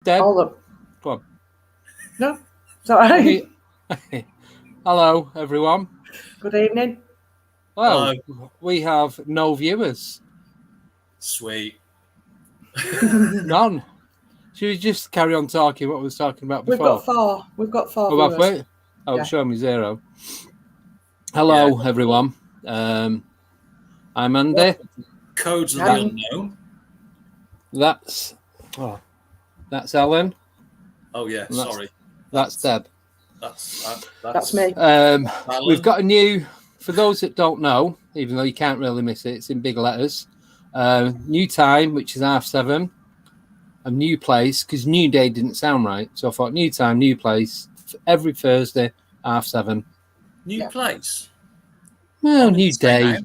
Deb, Hold up. go on. No, sorry. Hello, everyone. Good evening. Well, we have no viewers. Sweet. None. Should we just carry on talking what we was talking about before? We've got four Oh, viewers. yeah. Show me 0. Hello, everyone. I'm Andy. Codes of the Unknown. That's Ellen. Oh yeah, sorry. That's Deb. That's me. We've got a new, for those that don't know, even though you can't really miss it, it's in big letters. New time, which is 7:30. A new place, because new day didn't sound right. So I thought new time, new place, every Thursday, 7:30. New place? Well, new day. Do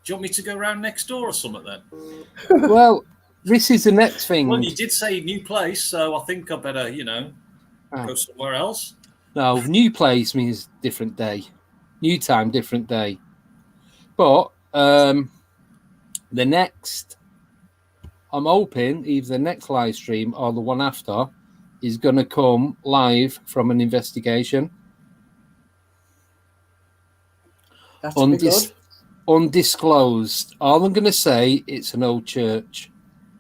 you want me to go around next door or something then? Well, this is the next thing. Well, you did say new place, so I think I better, go somewhere else. No, new place means different day. New time, different day. But the next, I'm hoping either the next live stream or the one after is going to come live from an investigation. That's good. Undisclosed. All I'm going to say, it's an old church.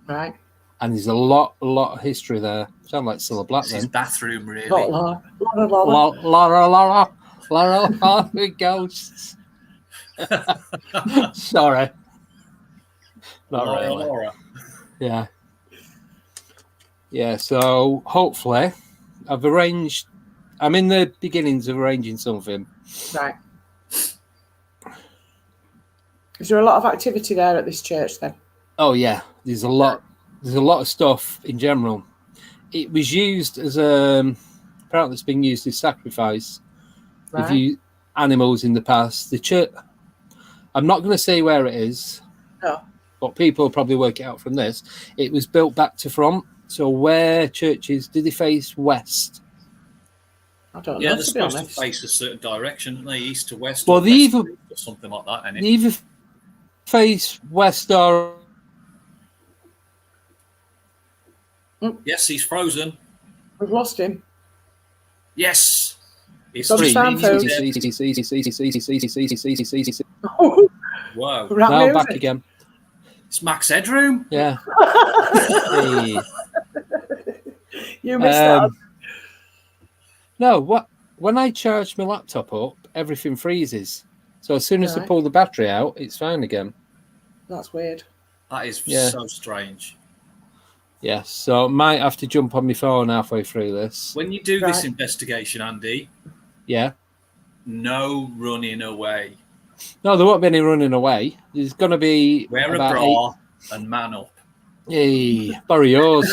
Right. And there's a lot of history there. Sound like Cilla Black then. His bathroom, really. Laura with ghosts. Sorry. Not really. Laura. Yeah. Yeah, so hopefully I'm in the beginnings of arranging something. Right. Is there a lot of activity there at this church then? Oh yeah, there's a lot of stuff in general. It was used as apparently it's been used as sacrifice. Right. If you animals in the past. The church, I'm not going to say where it is. No. But people will probably work it out from this. It was built back to front. So where churches, did they face west? I don't know. Yeah, they're supposed to face a certain direction, aren't they? East to west, well, or they west or something like that. They either face west or... Yes, he's frozen. We've lost him. Yes. It's Wow. Now back again. It's Max Headroom. Yeah. Hey. You missed that. No, when I charge my laptop up, everything freezes. So as soon as I pull the battery out, it's fine again. That's weird. That is so strange. Yes, so might have to jump on my phone halfway through this. When you do this investigation, Andy. Yeah. No running away. No, there won't be any running away. There's going to be... Wear a bra and man up. Hey, borrow yours.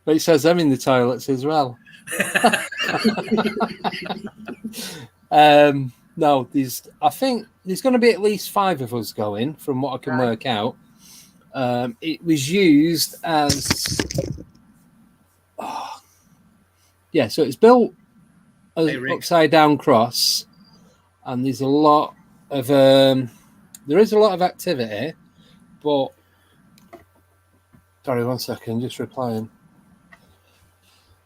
But it says them in the toilets as well. No, I think there's going to be at least 5 of us going, from what I can work out. It was used as... so it's built as an upside-down cross, and there's a lot of... there is a lot of activity, but... Sorry, 1 second, just replying.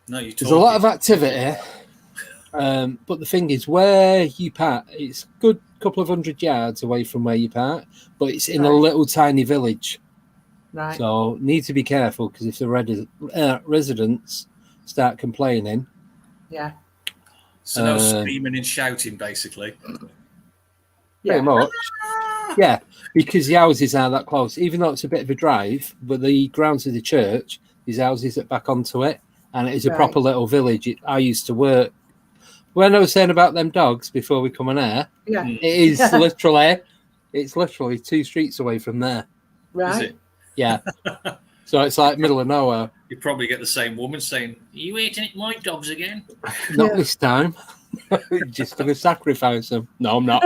No, you're talking. There's a lot of activity, but the thing is, where you park, it's a good couple of 100 yards away from where you park, but it's in a little tiny village. Right. So need to be careful, because if the residents start complaining. Yeah. So no screaming and shouting, basically. Pretty much. Yeah, because the houses are that close. Even though it's a bit of a drive, but the grounds of the church, these houses are back onto it, and it is a proper little village. I used to work. When I was saying about them dogs before we come on air, it is literally 2 streets away from there. Right. Is it? Yeah. So it's like middle of nowhere. You probably get the same woman saying, "Are you eating at my dogs again?" Not this time. Just going to sacrifice them. No, I'm not.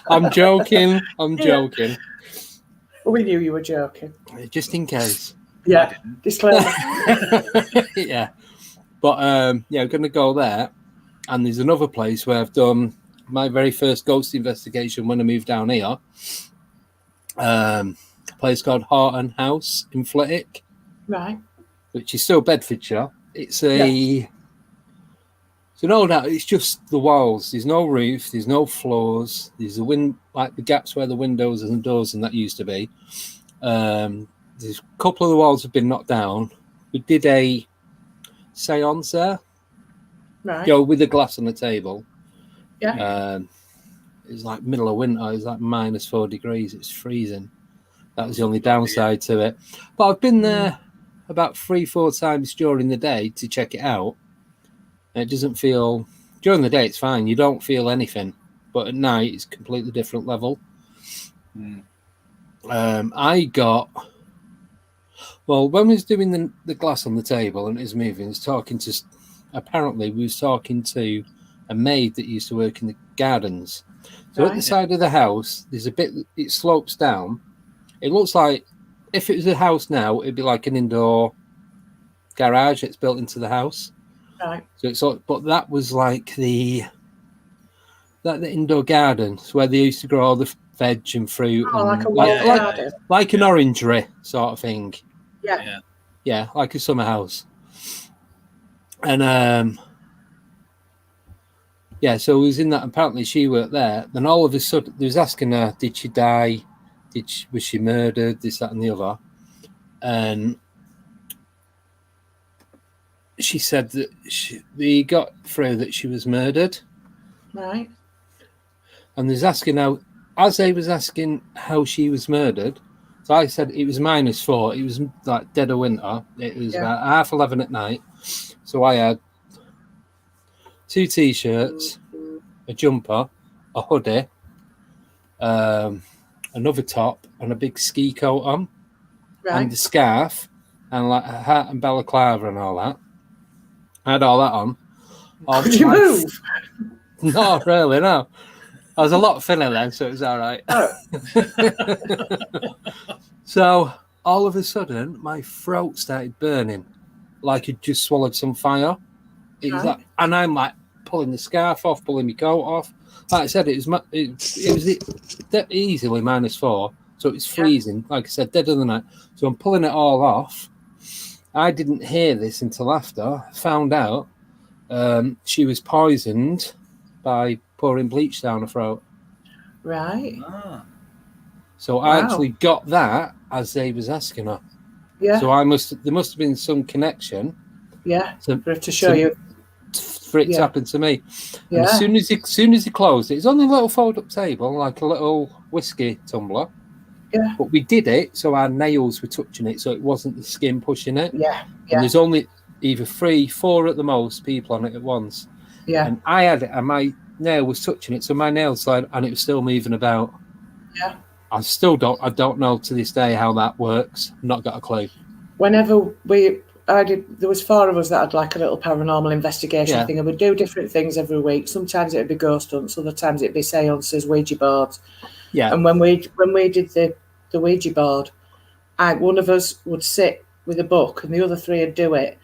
I'm joking. I'm joking. We knew you were joking. Just in case. Yeah. Disclaimer. Yeah. But, I'm going to go there. And there's another place where I've done my very first ghost investigation when I moved down here. A place called Horton House in Flitwick. Right. Which is still Bedfordshire. It's an old house. It's just the walls. There's no roof. There's no floors. There's the gaps where the windows and the doors and that used to be. There's a couple of the walls have been knocked down. We did a seance there. Right. With the glass on the table. Yeah. It was like middle of winter. It was like -4 degrees. It's freezing. That was the only downside to it. But I've been there about 3-4 times during the day to check it out. And it doesn't feel... During the day, it's fine. You don't feel anything. But at night, it's a completely different level. I got... Well, when we was doing the glass on the table and it was moving, apparently, we was talking to a maid that used to work in the gardens. So at the side of the house, there's a bit... It slopes down. It looks like... If it was a house now, it'd be like an indoor garage that's built into the house. Right. But that was like the indoor garden, where they used to grow all the veg and fruit. Oh, and like an orangery sort of thing. Yeah. Yeah, like a summer house. And so it was in that. Apparently, she worked there. Then all of a sudden, they was asking her, "Did she die? Was she murdered? This, that, and the other?" And she said that they got through that she was murdered. Right. And there's asking how, as they was asking how she was murdered, so I said it was -4. It was like dead of winter. It was about 11:30 at night. So I had 2 t-shirts, a jumper, a hoodie, another top, and a big ski coat on, and a scarf, and like a hat and balaclava and all that. I had all that on. Could you move? Not really, no. I was a lot thinner then, so it was all right. So all of a sudden, my throat started burning, like I'd just swallowed some fire. It was like, and I'm like pulling the scarf off, pulling my coat off. Like I said, it was easily -4, so it was freezing. Like I said, dead of the night. So I'm pulling it all off. I didn't hear this until after. I found out she was poisoned by pouring bleach down her throat. Right. So I actually got that as they was asking her. Yeah. So there must have been some connection. Yeah. To show you. For it to happen to me. Yeah. And as soon as he closed it, it's on a little fold-up table, like a little whiskey tumbler. Yeah. But we did it so our nails were touching it, so it wasn't the skin pushing it. Yeah. And there's only either 3, 4 at the most people on it at once. Yeah. And I had it, and my nail was touching it, so my nail slide, and it was still moving about. Yeah. I don't know to this day how that works. Not got a clue. Whenever there was 4 of us that had like a little paranormal investigation thing, and we'd do different things every week. Sometimes it'd be ghost hunts, other times it'd be seances, Ouija boards. Yeah. And when we did the Ouija board, one of us would sit with a book and the other 3 would do it.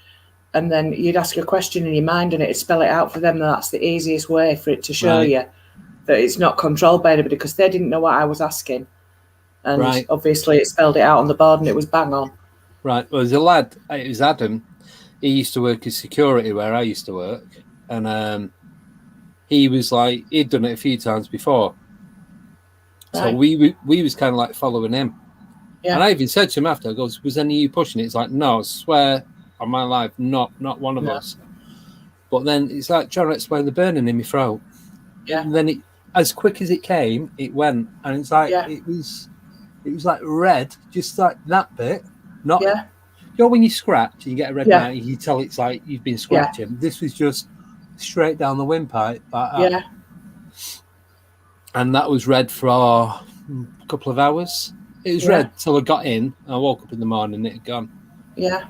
And then you'd ask a question in your mind and it'd spell it out for them. And that's the easiest way for it to show you that it's not controlled by anybody, because they didn't know what I was asking. And obviously it spelled it out on the board and it was bang on. Right. Well, there's a lad, it was Adam. He used to work as security where I used to work. And he was like, he'd done it a few times before. So we was kind of like following him. Yeah. And I even said to him after, I goes, "Was any of you pushing it?" It's like, "No, I swear on my life, not one of us." But then it's like trying to explain the burning in my throat. Yeah. And then as quick as it came, it went. And it's like, it was like red, just like that bit. Not, you know, when you scratch and you get a red mark, you tell it's like you've been scratching. Yeah. This was just straight down the windpipe. Like and that was red for a couple of hours. It was red till I got in. I woke up in the morning and it had gone. Yeah.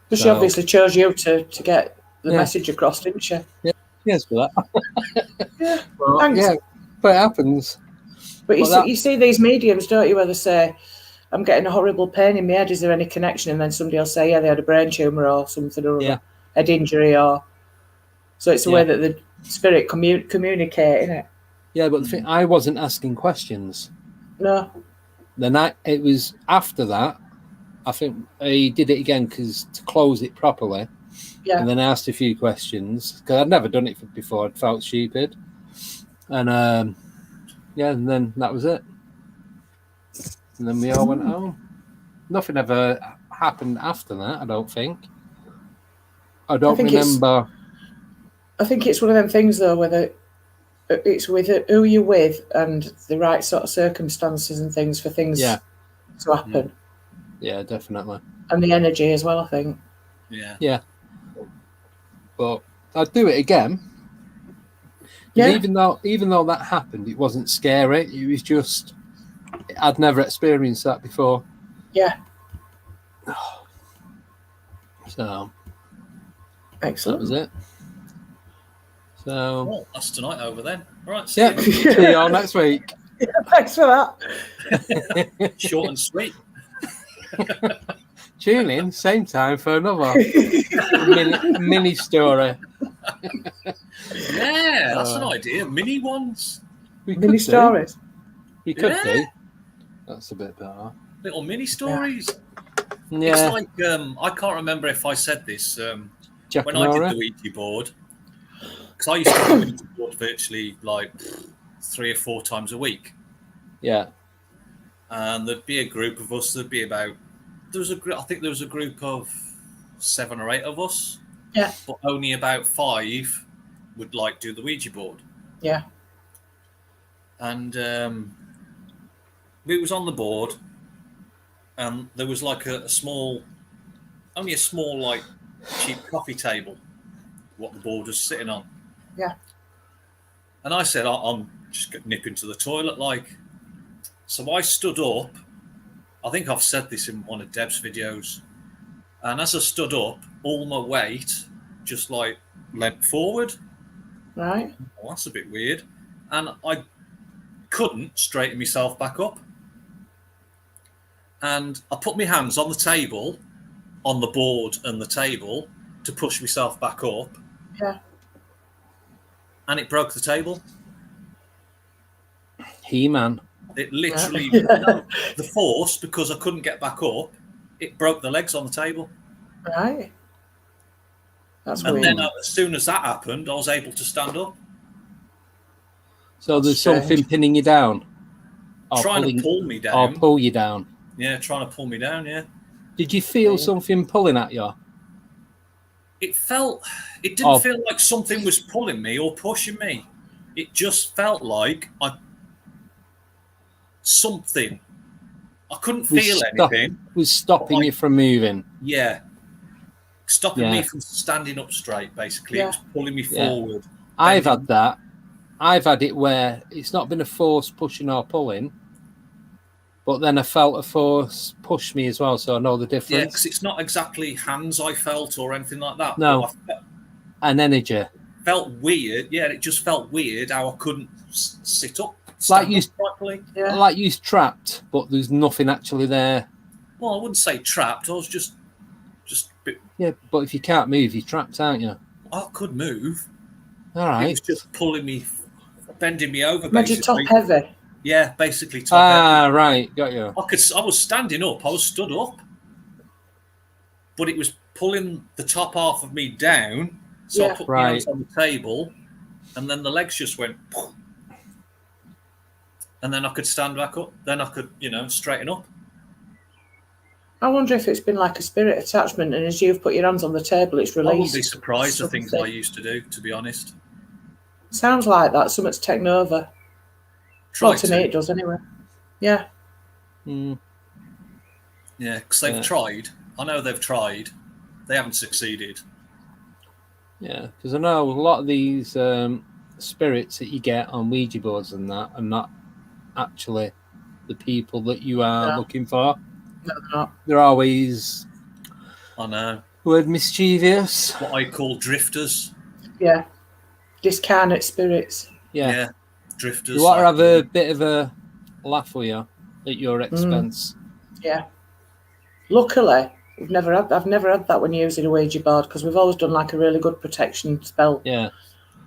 But she obviously chose you to get the message across, didn't she? Yeah. Yes, for that. Well, thanks. Yeah, but it happens. But you see these mediums, don't you, where they say, "I'm getting a horrible pain in my head. Is there any connection?" And then somebody will say, "Yeah, they had a brain tumour or something or other, head injury or." So it's the way that the spirit communicate, isn't it? Yeah, but the thing, I wasn't asking questions. No. Then it was after that I think he did it again because to close it properly. Yeah. And then I asked a few questions because I'd never done it before. I'd felt stupid. And and then that was it. And then we all went home. Nothing ever happened after that, I don't think. I don't remember. I think it's one of them things, though, whether it's with who you're with and the right sort of circumstances and things for things to happen. Yeah, definitely. And the energy as well, I think. Yeah. Yeah. But I'd do it again. Yeah. Even though that happened, it wasn't scary. It was just I'd never experienced that before. Yeah. So excellent. That was it. So well, that's tonight over then. All right. See you all next week. Yeah, thanks for that. Short and sweet. Tune in same time for another mini story. Yeah, that's an idea. Mini ones. Mini stories. We could do. That's a bit better. Little mini stories. Yeah. It's like I can't remember if I said this when I did the Ouija board, because I used to do the Ouija board virtually like 3 or 4 times a week. Yeah. And there'd be a group of us. There'd be about I think there was a group of 7 or 8 of us. Yeah. But only about 5 would like do the Ouija board. Yeah. And we was on the board, and there was like a small like cheap coffee table, what the board was sitting on. Yeah. And I said, I'm just nipping to the toilet, like. So I stood up. I think I've said this in one of Deb's videos. And as I stood up, all my weight just like leant forward. Right. Well, that's a bit weird. And I couldn't straighten myself back up. And I put my hands on the table, on the board and the table, to push myself back up. Yeah. And it broke the table. He-Man. It literally, the force, because I couldn't get back up, it broke the legs on the table. Right. That's weird. And then as soon as that happened, I was able to stand up. So there's something pinning you down? Trying to pull me down. Or pull you down? Yeah, trying to pull me down, yeah. Did you feel something pulling at you? It didn't feel like something was pulling me or pushing me. It just felt like something. I couldn't feel anything. Was stopping you from moving. Yeah. Stopping me from standing up straight, basically. It was pulling me forward. I've had that. I've had it where it's not been a force pushing or pulling, but then I felt a force push me as well, so I know the difference. Yeah, because it's not exactly hands I felt or anything like that. No. An energy. Felt weird. Yeah, it just felt weird how I couldn't sit up. Like you was trapped, but there's nothing actually there. Well, I wouldn't say trapped. I was just a bit... Yeah, but if you can't move, you're trapped, aren't you? I could move. All right. It was just pulling me, bending me over. Made you top heavy. Yeah, basically top heavy. Ah, right, got you. I was standing up. I was stood up, but it was pulling the top half of me down. So I put my hands on the table, and then the legs just went. And then I could stand back up. Then I could, straighten up. I wonder if it's been like a spirit attachment, and as you've put your hands on the table, it's released. I wouldn't be surprised at things I used to do, to be honest. Sounds like that. Something's taken over. Well, to me, it does anyway. Yeah. Mm. Yeah, because they've tried. I know they've tried. They haven't succeeded. Yeah, because I know a lot of these spirits that you get on Ouija boards and that are not actually the people that you are looking for. No, they're not. They're always, I know, word mischievous. What I call drifters. Yeah. Discarnate spirits. Yeah. Drifters. You want to have a bit of a laugh with you at your expense. Yeah. Luckily, I've never had that when using a Ouija board, because we've always done like a really good protection spell. Yeah. At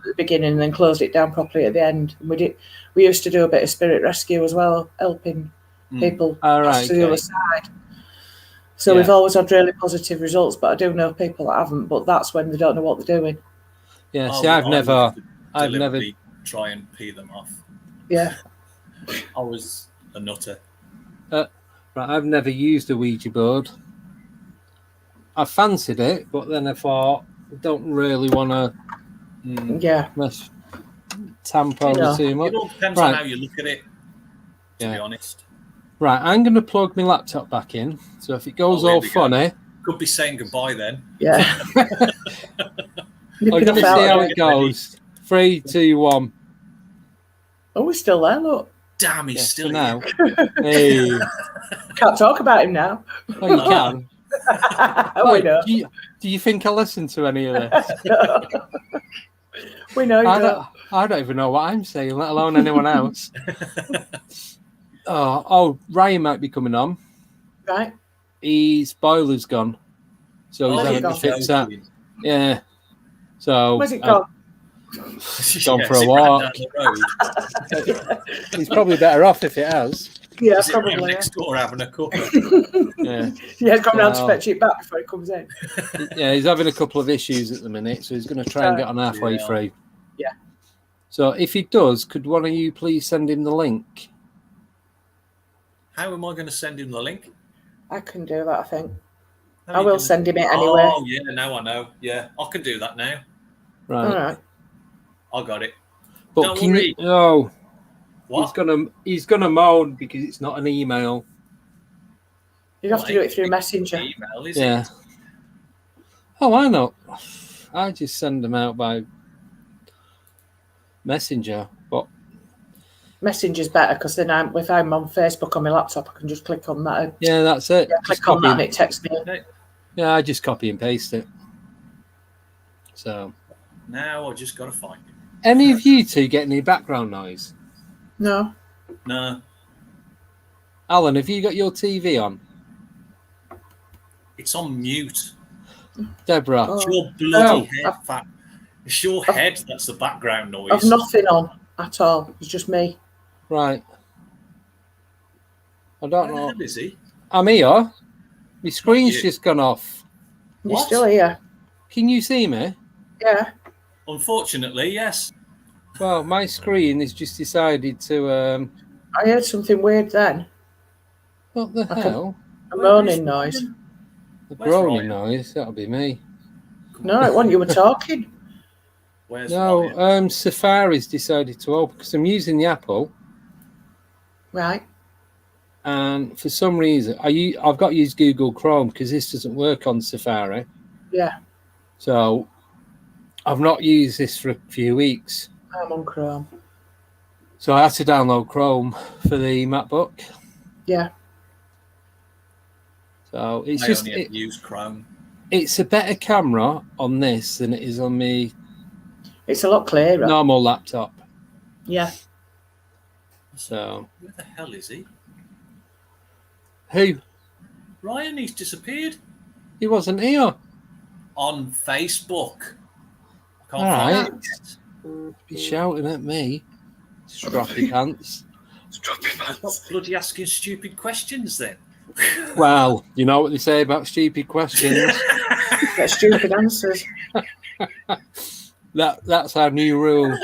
the beginning, and then closed it down properly at the end. And we used to do a bit of spirit rescue as well, helping people to the other side. So we've always had really positive results, but I do know people that haven't, but that's when they don't know what they're doing. Yeah, see, I've never try and pee them off. Yeah. I was a nutter. Right, I've never used a Ouija board. I fancied it, but then I thought I don't really want to tamper over too much. It all depends on how you look at it, to be honest. Right, I'm going to plug my laptop back in. So if it goes all funny... Could be saying goodbye then. Yeah. I'm going to see how it goes. 3, 2, 1. Oh, we're still there, look. Damn, he's still now. Hey. Can't talk about him now. Oh, you can. We know. Do you think I listen to any of this? We know you don't. I don't even know what I'm saying, let alone anyone else. Oh, Ryan might be coming on. Right. His boiler's gone. So he's having to fix that. Yeah. So where's it gone? Gone for a walk. He's probably better off if it has. Yeah, is probably. Next door having a cup. Yeah, he's gone round to fetch it back before he comes in. Yeah, he's having a couple of issues at the minute, so he's going to try and get on halfway through. Yeah. So if he does, could one of you please send him the link? How am I going to send him the link? I can do that, I think. I will send him it anyway. Oh, yeah, now I know. Yeah, I can do that now. Right. All right. I got it. But Don't worry. No. What? He's gonna moan because it's not an email. You'd have to do it through Messenger. Email, is it? Oh, why not? I just send them out by Messenger, but Messenger's better because then if I'm on Facebook on my laptop, I can just click on that. Yeah, that's it. Yeah, click on that and it texts me. Yeah, I just copy and paste it. So now I just got to find it. Any of you two get any background noise? No. Alan, have you got your TV on? It's on mute. Deborah. It's your bloody head. It's your head that's the background noise. I've nothing on at all. It's just me. Right. I don't know. Where is he? I'm here. My screen's just gone off. You're still here. Can you see me? Yeah. Unfortunately, yes. Well, my screen has just decided to... I heard something weird then. What the hell? A moaning noise. A groaning noise? That'll be me. No, it wasn't. You were talking. Where's Safari's decided to open because I'm using the Apple. Right. And for some reason, I've got to use Google Chrome because this doesn't work on Safari. Yeah. So I've not used this for a few weeks. I'm on Chrome. So I had to download Chrome for the MacBook. Yeah. So it's I just only use Chrome. It's a better camera on this than it is on me. It's a lot clearer. Normal laptop. Yeah. So where the hell is he? Who? Ryan, he's disappeared. He wasn't here. On Facebook. All right. Be shouting at me. Stroppy pants. Stroppy pants. Stop bloody asking stupid questions then. Well, you know what they say about stupid questions. Get stupid answers. That's our new rule.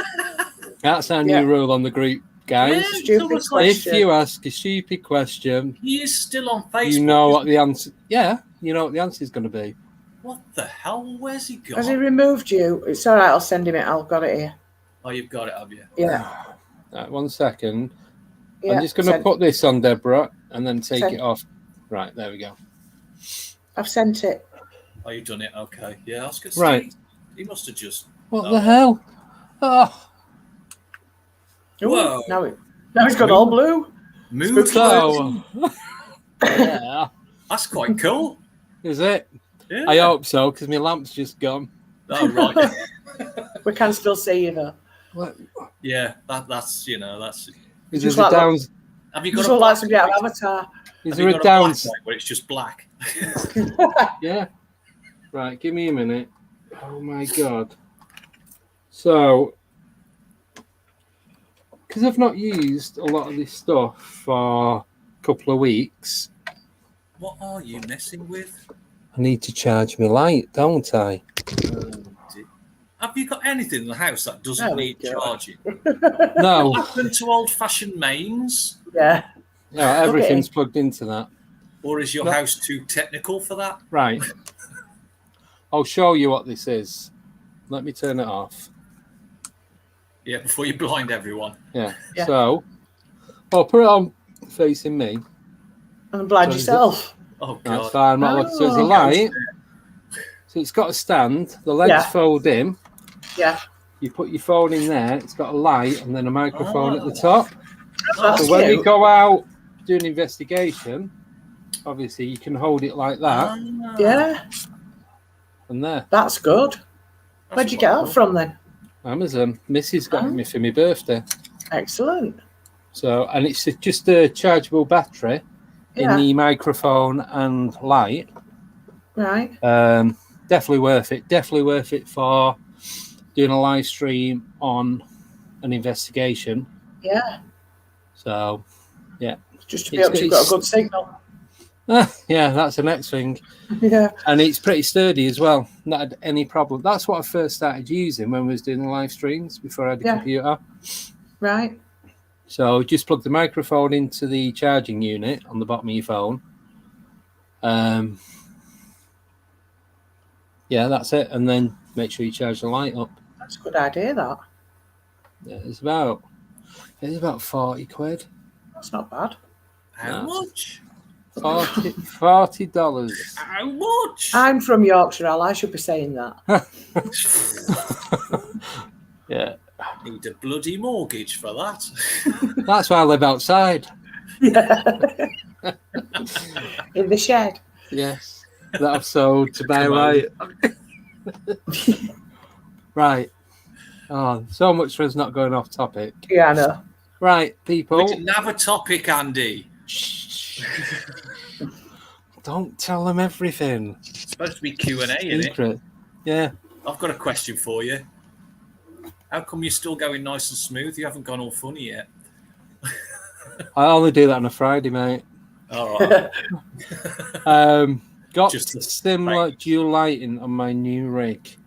That's our new rule on the group, guys. Stupid question. If you ask a stupid question, he is still on Facebook. You know what the answer? Yeah, you know what the answer is going to be. What the hell? Where's he gone? Has he removed you? It's all right. I'll send him it. I've got it here. Oh, you've got it, have you? Yeah. Right, 1 second. Yeah, I'm just going to put this on Deborah and then take it off. Right, there we go. I've sent it. Oh, you've done it? Okay. Yeah, I was going to say. Right. He must have just... What the hell? Oh. Whoa. Now he's got all blue. Mood. So, yeah. That's quite cool. Is it? Yeah. I hope so, because my lamp's just gone. Oh, right. We can still see you, though. What? Yeah, that's, that's... Is there a downs... Have you got a like somebody out of Avatar? Is there a downs... where it's just black? Yeah. Right, give me a minute. Oh, my God. So, because I've not used a lot of this stuff for a couple of weeks, What are you messing with? I need to charge my light, don't I? Have you got anything in the house that doesn't need charging? No. What happened to old-fashioned mains? Yeah. No, everything's plugged into that. Or is your house too technical for that? Right. I'll show you what this is. Let me turn it off. Yeah, before you blind everyone. Yeah. So, I'll put it on facing me. And blind yourself. Oh, God. That's fine. So there's a light. So it's got a stand. The legs fold in. Yeah. You put your phone in there. It's got a light and then a microphone at the top. That's so when we go out doing investigation, obviously you can hold it like that. Yeah. And there. That's good. Where'd you get that from then? Amazon. Mrs. got it me for my birthday. Excellent. So, and it's just a chargeable battery in the microphone and light. Right. Definitely worth it. Definitely worth it for doing a live stream on an investigation. Yeah. So, yeah. Just to be able to got a good signal. Yeah, that's the next thing. Yeah. And it's pretty sturdy as well. Not had any problem. That's what I first started using when we was doing the live streams before I had a computer. Right. So just plug the microphone into the charging unit on the bottom of your phone. Yeah, that's it. And then make sure you charge the light up. That's a good idea, that. Yeah, it's about 40 quid. That's not bad. How much? $40. How much? I'm from Yorkshire, Al. I should be saying that. Yeah. Need a bloody mortgage for that. That's why I live outside. Yeah. In the shed. Yes. That I've sold to buy light. Right. Oh, so much for us not going off topic. Yeah, I know. Right, people. We didn't have a topic, Andy. Shh. Don't tell them everything. It's supposed to be Q&A, isn't it? Yeah. I've got a question for you. How come you're still going nice and smooth? You haven't gone all funny yet. I only do that on a Friday, mate. All right. Got similar dual lighting on my new rig.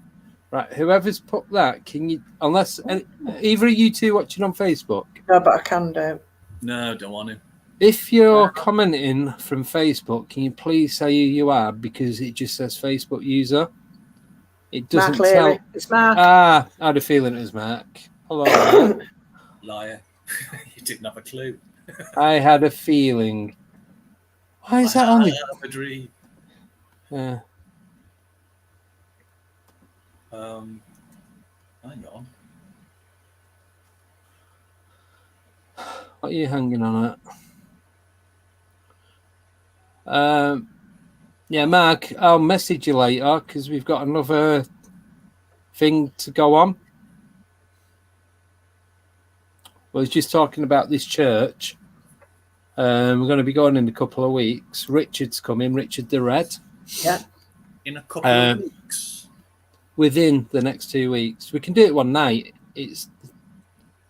Right, whoever's put that, can you, unless either of you two watching on Facebook? No, but I can do. No, don't want to. If you're commenting from Facebook, can you please say who you are, because it just says Facebook user. It doesn't Mark tell. It's Mark. I had a feeling it was Mark. Hello, Mark. Liar. You didn't have a clue. I had a feeling. Why is that on the... a dream. Yeah. Hang on. What are you hanging on at? Yeah, Mark, I'll message you later because we've got another thing to go on. I was just talking about this church. We're going to be going in a couple of weeks. Richard's coming, Richard the Red. Yeah. In a couple of weeks. Within the next 2 weeks. We can do it one night. It's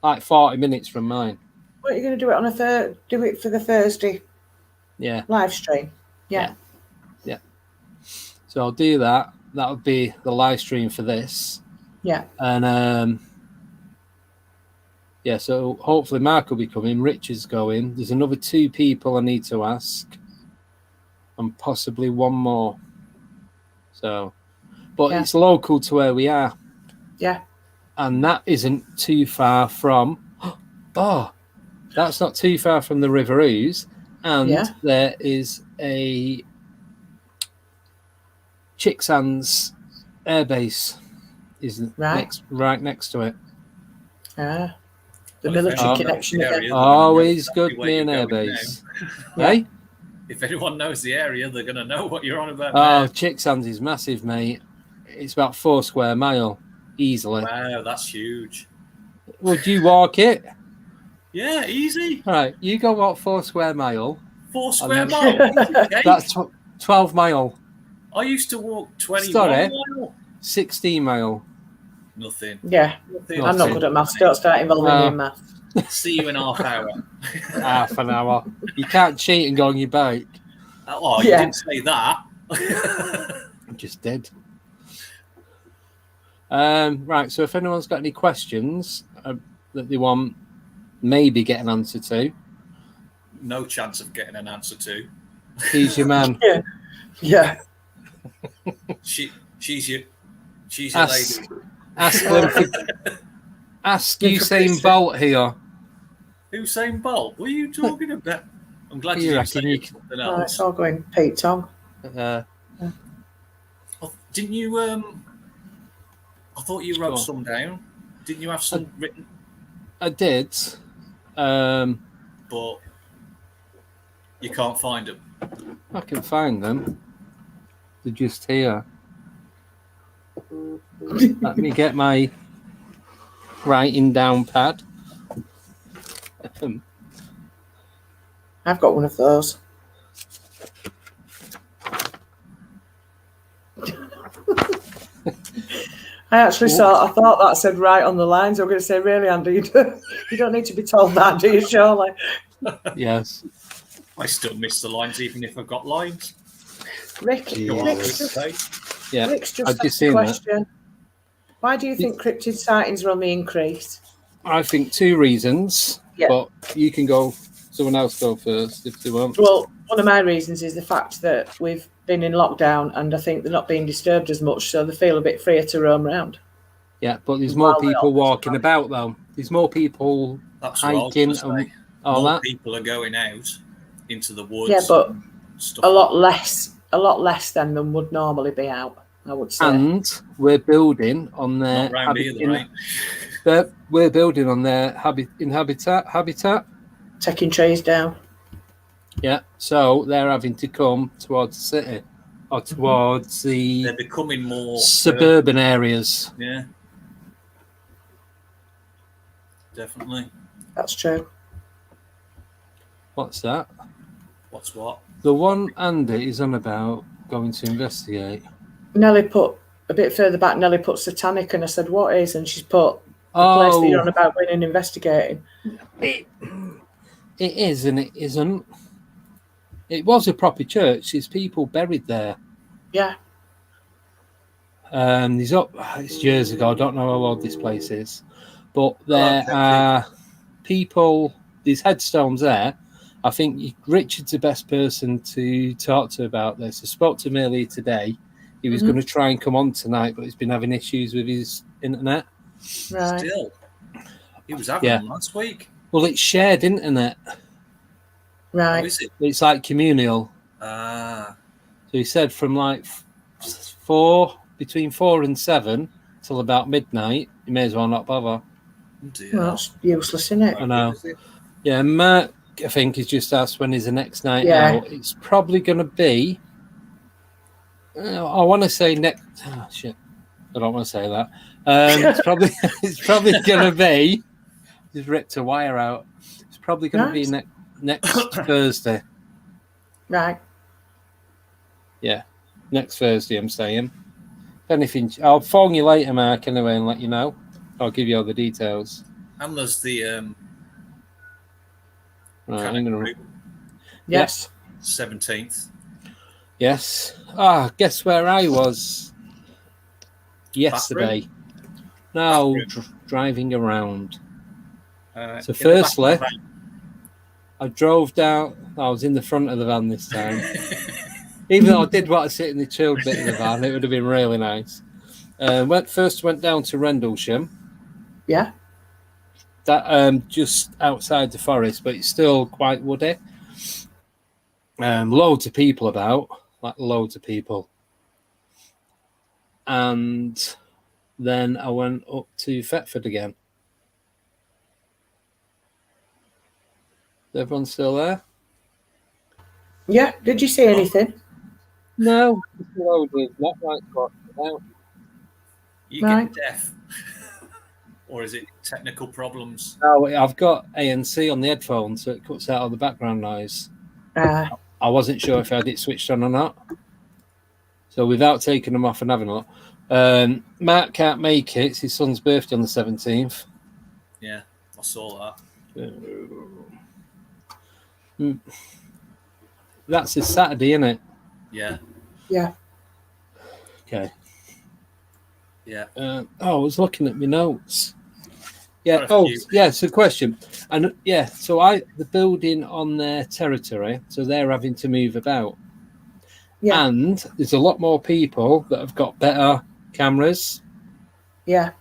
like 40 minutes from mine. What are you going to do it on do it for the Thursday? Yeah. Live stream. Yeah. So I'll do that. That'll be the live stream for this. Yeah. And yeah, so hopefully Mark will be coming. Richard's going. There's another 2 people I need to ask. And possibly one more. So, but it's local to where we are. Yeah. And that isn't too far from... Oh, that's not too far from the River Ouse. And there is a Chicksands airbase is right next to it. The military connection again. Always good being airbase. Hey? If anyone knows the area, they're going to know what you're on about. Oh, Chicksands is massive, mate. It's about 4 square mile, easily. Wow, that's huge. Would you walk it? Yeah, easy. All right, you go walk 4 square mile. 4 square mile? That's 12 mile. I used to walk 21 mile. 16 mile. Nothing. Yeah. Nothing. I'm not good at maths. Don't start involving me in maths. See you in half hour. Half an hour. You can't cheat and go on your bike. Oh, you didn't say that. I just did. Right, so if anyone's got any questions that they want maybe get an answer to. No chance of getting an answer to. He's your man. Yeah. She's your lady. Ask Usain Bolt here. Usain Bolt? What are you talking about? I'm glad you reckon you can. Oh, it's all going Pete Tong. Didn't you? I thought you wrote some down. Didn't you have some written? I did, but you can't find them. I can find them. They're just here. Let me get my writing down pad. I've got one of those. I thought that said right on the lines. I'm going to say, really, Andy, you don't need to be told that, do you, surely? Yes. I still miss the lines, even if I've got lines. Rick's just asked a question. Why do you think cryptid sightings are on the increase? I think two reasons, but you can go, someone else go first if they want. Well, one of my reasons is the fact that we've been in lockdown and I think they're not being disturbed as much, so they feel a bit freer to roam around. Yeah, but there's more people walking about, though. There's more people hiking and all that. People are going out into the woods. Yeah, but a lot less than would normally be out, I would say. And we're building on their we're building on their habitat. Taking trees down. Yeah, so they're having to come towards the city or towards they're becoming more suburban areas. Yeah, definitely. That's true. What's that? What's what? The one Andy is on about going to investigate. Nelly put a bit further back. Nelly put satanic, and I said, "What is?" And she's put the place that you're on about going and investigating. It is, and it isn't. It was a proper church. There's people buried there. Yeah. It's years ago. I don't know how old this place is, but there are people. There's headstones there. I think Richard's the best person to talk to about this. I spoke to him earlier today. He was going to try and come on tonight, but he's been having issues with his internet. Right. Still, he was having them last week. Well, it's shared internet. Right. How is it? It's like communal. So he said from like between 4 and 7 till about midnight, you may as well not bother. Well, that's useless, isn't it? I know. Yeah, Mark, I think, he's just asked when is the next night out. It's probably going to be. I want to say next. Oh shit! I don't want to say that. It's probably going to be. Just ripped a wire out. It's probably going to be next Thursday. Right. Yeah, next Thursday. I'm saying. If anything, I'll phone you later, Mark, anyway, and let you know. I'll give you all the details. And there's the right. Yes. 17th. Yes. Guess where I was yesterday? No, driving around. So firstly, I drove down. I was in the front of the van this time. Even though I did want to sit in the chilled bit of the van, it would have been really nice. Went down to Rendlesham. Yeah. That just outside the forest, but it's still quite woody. Loads of people about, like loads of people. And then I went up to Thetford again. Is everyone still there? Yeah. Did you see anything? No. Not like what about. You get deaf. Or is it technical problems? No, I've got ANC on the headphones, so it cuts out all the background noise. I wasn't sure if I had it switched on or not. So without taking them off and having a look. Matt can't make it. It's his son's birthday on the 17th. Yeah, I saw that. That's a Saturday, isn't it? Yeah. Yeah. Okay. Yeah. I was looking at my notes. Yeah. So question. And so the building on their territory, so they're having to move about. Yeah. And there's a lot more people that have got better cameras. Yeah.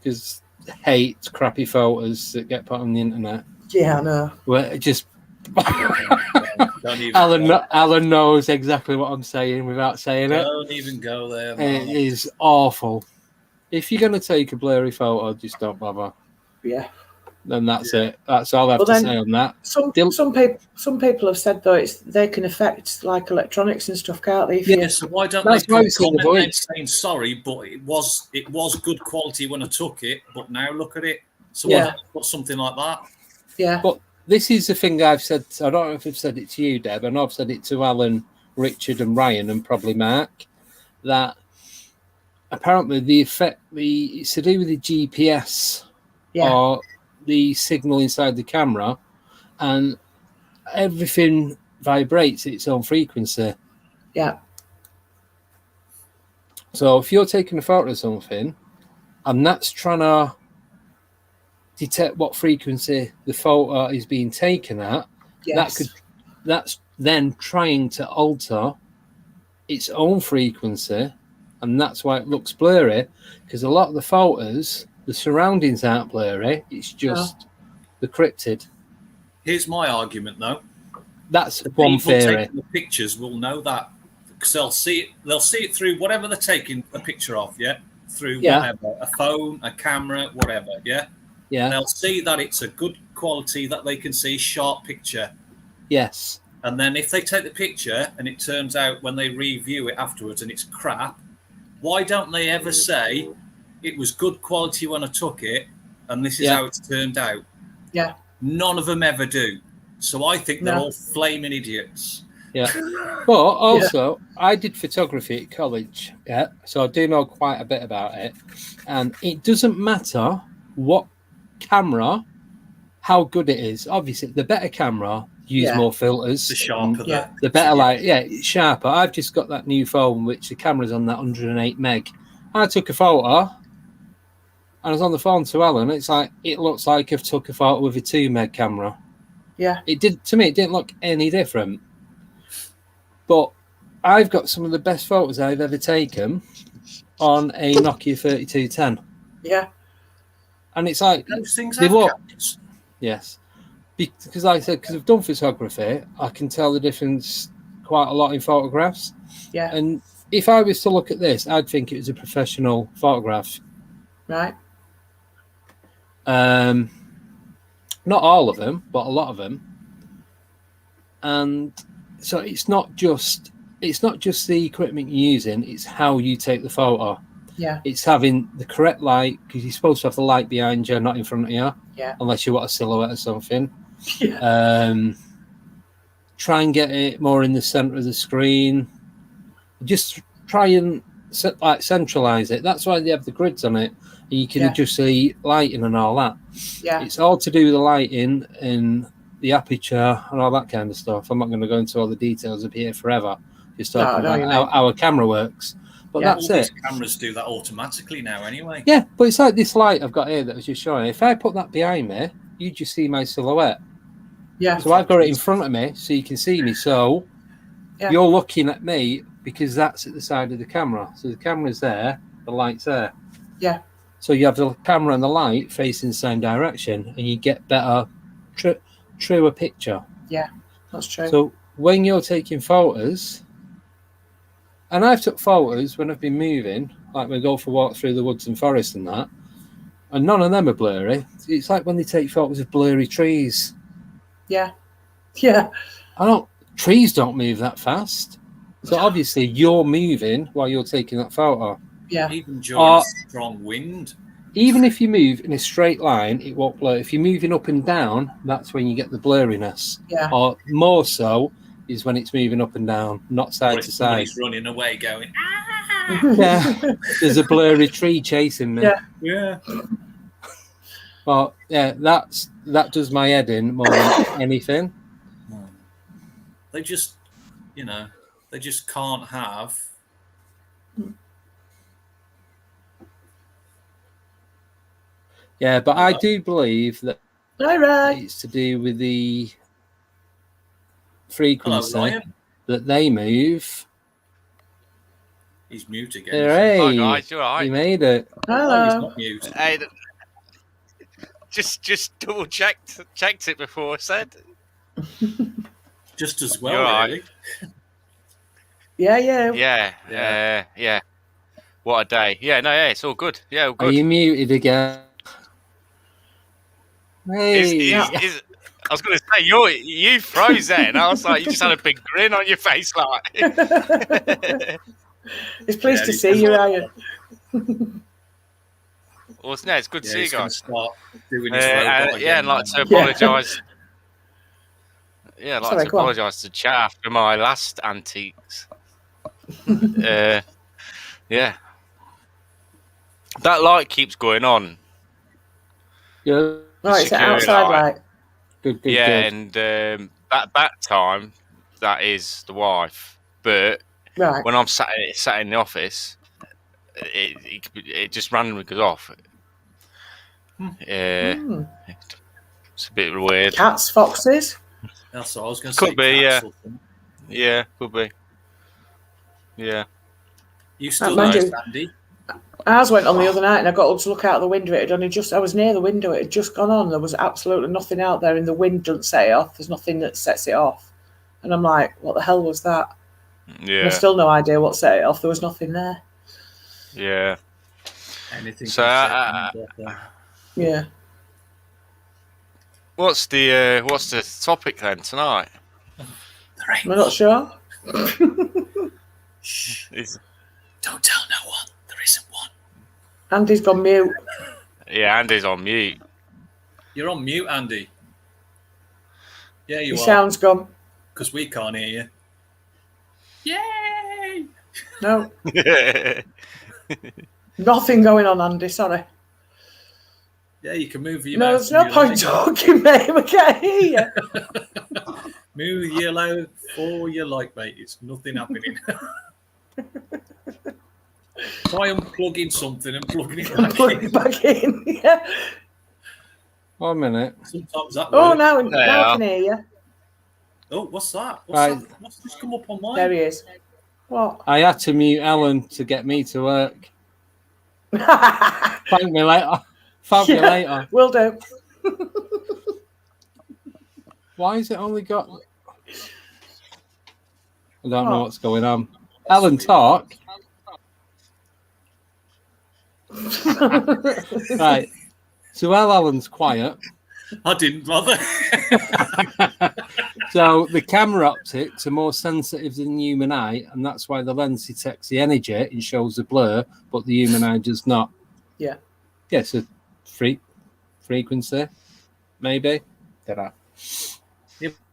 Because hate crappy photos that get put on the internet. Yeah, I know. Where it just Alan knows exactly what I'm saying without saying it. Don't even go there. It is awful. If you're going to take a blurry photo, just don't bother. Yeah. Then that's it. That's all I have to say on that. Some people have said though they can affect like electronics and stuff, can't they? So why don't they comment saying sorry, but it was good quality when I took it, but now look at it. So what's something like that? Yeah. But this is the thing I've said. I don't know if I've said it to you, Deb. I know I've said it to Alan, Richard, and Ryan, and probably Mark. That apparently it's to do with the GPS or the signal inside the camera, and everything vibrates at its own frequency. Yeah. So if you're taking a photo of something, and that's trying to detect what frequency the photo is being taken at, that's then trying to alter its own frequency, and that's why it looks blurry. Because a lot of the photos, the surroundings aren't blurry; it's just the cryptid. Here's my argument, though. That's the one theory. Taking the pictures will know that because they'll see it through whatever they're taking a picture of, through whatever, a phone, a camera, whatever, yeah. They'll see that it's a good quality, that they can see sharp picture. Yes. And then if they take the picture and it turns out when they review it afterwards and it's crap, why don't they ever say it was good quality when I took it and this is how it's turned out? Yeah. None of them ever do. So I think they're all flaming idiots. Yeah. But also, I did photography at college, so I do know quite a bit about it. And it doesn't matter what camera, how good it is. Obviously, the better camera, use more filters. The sharper. The better light. Yeah, it's sharper. I've just got that new phone, which the camera's on that 108 meg. I took a photo, and I was on the phone to Alan. It's like, it looks like I've took a photo with a 2 meg camera. Yeah. It didn't look any different. But I've got some of the best photos I've ever taken on a Nokia 3210. Yeah. And it's like, those things have cameras. Yes. Because like I said, because I've done photography, I can tell the difference quite a lot in photographs. Yeah. And if I was to look at this, I'd think it was a professional photograph. Right. Not all of them, but a lot of them. And so it's not just the equipment you're using, it's how you take the photo. Yeah. It's having the correct light, because you're supposed to have the light behind you, not in front of you. Yeah. Unless you want a silhouette or something. Yeah. Try and get it more in the center of the screen. Just try and centralize it. That's why they have the grids on it. And you can adjust the lighting and all that. Yeah. It's all to do with the lighting and the aperture and all that kind of stuff. I'm not going to go into all the details up here forever. Just talking about how our camera works. But that's it. Cameras do that automatically now anyway. Yeah, but it's like this light I've got here that I was just showing. If I put that behind me, you just see my silhouette. Yeah. So I've got it in front of me so you can see me. So you're looking at me because that's at the side of the camera. So the camera's there, the light's there. Yeah. So you have the camera and the light facing the same direction and you get better, truer picture. Yeah, that's true. So when you're taking photos, and I've took photos when I've been moving, like we go for a walk through the woods and forest and that, and none of them are blurry. It's like when they take photos of blurry trees. Yeah. Yeah. Trees don't move that fast. So obviously you're moving while you're taking that photo. Yeah. Even during strong wind. Even if you move in a straight line, it won't blur. If you're moving up and down, that's when you get the blurriness. Yeah. Or more so is when it's moving up and down, not side to side. He's running away going, yeah. There's a blurry tree chasing me. Yeah. Yeah. Well, yeah, that does my head in more than anything. They just you know, they just can't have. Yeah, but I do believe that it's to do with the frequency that they move. He's mute again. Hey, hi guys, you all right? You made it. Hello. He's not mute. Hey, just double checked it before I said. Just as well, You're right. really. Yeah. What a day. Yeah, it's all good. Yeah, all good. Are you muted again? Hey. I was going to say, you froze then. I was like, you just had a big grin on your face, like. It's pleased to see you, Ryan. Well, it's good to see you guys. Start doing his and like to apologise. Yeah, I'd like to apologise to chat after my last antiques. Yeah. That light keeps going on. Yeah. Right, it's an outside light. Good. And that time, that is the wife. But when I'm sat in the office, it just randomly goes off. It's a bit weird. Cats, foxes. That's what I was going to say. Could be, yeah, could be. Yeah. You still know, Andy? Ours went on the other night, and I got up to look out the window. I was near the window. It had just gone on. There was absolutely nothing out there, and the wind doesn't set it off. There's nothing that sets it off. And I'm like, what the hell was that? Yeah. And I've still no idea what set it off. There was nothing there. Yeah. Anything. So, yeah. What's the topic then tonight? I'm not sure. Shh. Don't tell no one. There isn't one. Andy's gone mute. Yeah, Andy's on mute. You're on mute, Andy. Yeah, you Your are. sound's gone. Because we can't hear you. Yay! No. Nothing going on, Andy. Sorry. Yeah, you can move your No, mouse. there's no point talking, mate. We can't hear you. Move yellow for your like, mate. It's nothing happening. Try unplugging something and plugging it back in. Yeah. 1 minute. Sometimes that Oh, works. now I can hear you. Oh, what's that? What's just come up on mine? There he is. What? I had to mute Ellen to get me to work. Thank me later. Thank me later. Will do. Why has it only got... I don't know what's going on. Ellen, talk. Right. So while Alan's quiet... I didn't bother. So the camera optics are more sensitive than the human eye, and that's why the lens detects the energy and shows the blur, but the human eye does not. Yeah. Yeah, so frequency, maybe. Yeah,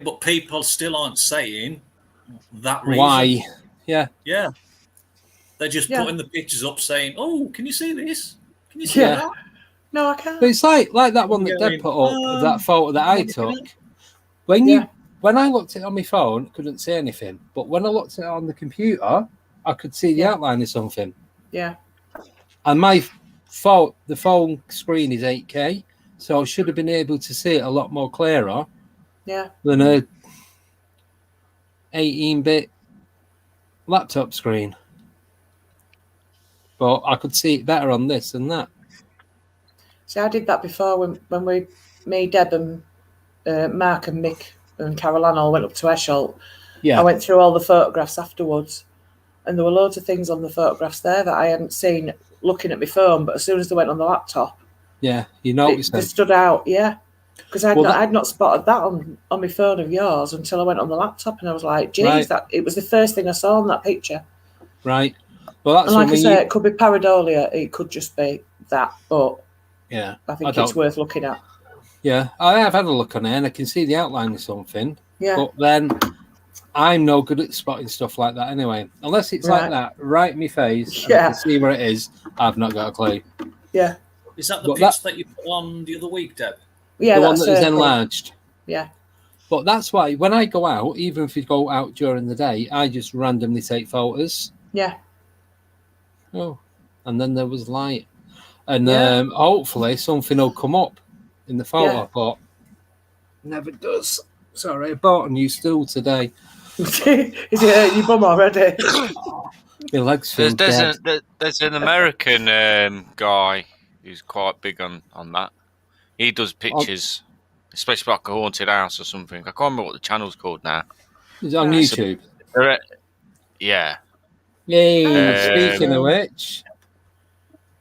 but people still aren't saying that reason. Why? Yeah. Yeah. They're just putting the pictures up saying, oh, can you see this? Can you see that? No, I can't. But it's like that one that Deb put up, of that photo that I took. When I looked at it on my phone, couldn't see anything. But when I looked at it on the computer, I could see the outline of something. Yeah. And the phone screen is 8K, so I should have been able to see it a lot more clearer than a 18-bit laptop screen. But I could see it better on this than that. See, I did that before when me, Deb, and Mark and Mick and Caroline all went up to Esholt. Yeah. I went through all the photographs afterwards, and there were loads of things on the photographs there that I hadn't seen looking at my phone, but as soon as they went on the laptop, you noticed they stood out, because I'd not spotted that on my phone of yours until I went on the laptop, and I was like, geez, it was the first thing I saw in that picture. Right. Well, that's and like I say, it could be pareidolia, it could just be that, but I think it's worth looking at. Yeah, I have had a look on it and I can see the outline of something. Yeah. But then I'm no good at spotting stuff like that anyway. Unless it's like that, right in my face, and I can see where it is, I've not got a clue. Yeah. Is that the picture that you put on the other week, Deb? Yeah, the one that is enlarged. Yeah. But that's why when I go out, even if we go out during the day, I just randomly take photos. Yeah. Oh, and then there was light. And hopefully something will come up in the photo, but never does. Sorry, I bought a new stool today. Is it hurt your bum already? My legs feel dead. There's an American guy who's quite big on that. He does pictures, especially like a haunted house or something. I can't remember what the channel's called now. Is it on YouTube? Yeah. Yay, speaking of which.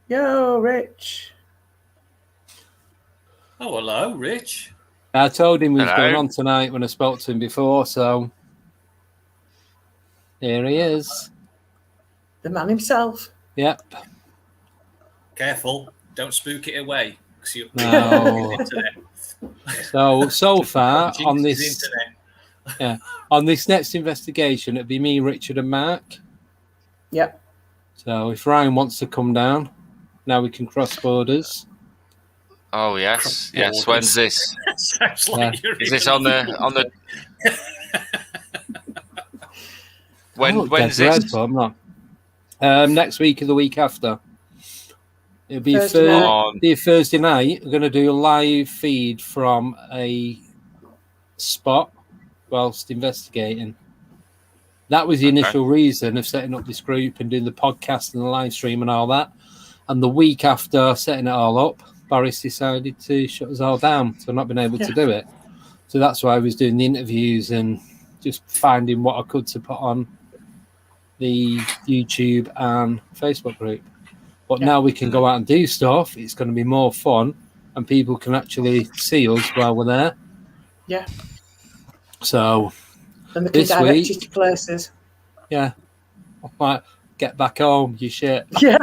Yo, Rich. Oh, hello, Rich. I told him he was going on tonight when I spoke to him before, so here he is. The man himself. Yep. Careful, don't spook it away. No. So far on this, on this next investigation, it'd be me, Richard, and Mark. Yep. So if Ryan wants to come down, now we can cross borders. Oh yes, yes. When's this? Sounds like is this on the? When's this? I'm not. Next week or the week after. It'll be Thursday night. We're going to do a live feed from a spot whilst investigating. That was the initial reason of setting up this group and doing the podcast and the live stream and all that. And the week after setting it all up, Boris decided to shut us all down. So I've not been able to do it. So that's why I was doing the interviews and just finding what I could to put on the YouTube and Facebook group. But now we can go out and do stuff. It's going to be more fun and people can actually see us while we're there. Yeah. So and they can direct you to places. Yeah. I might get back home, you shit. Yeah.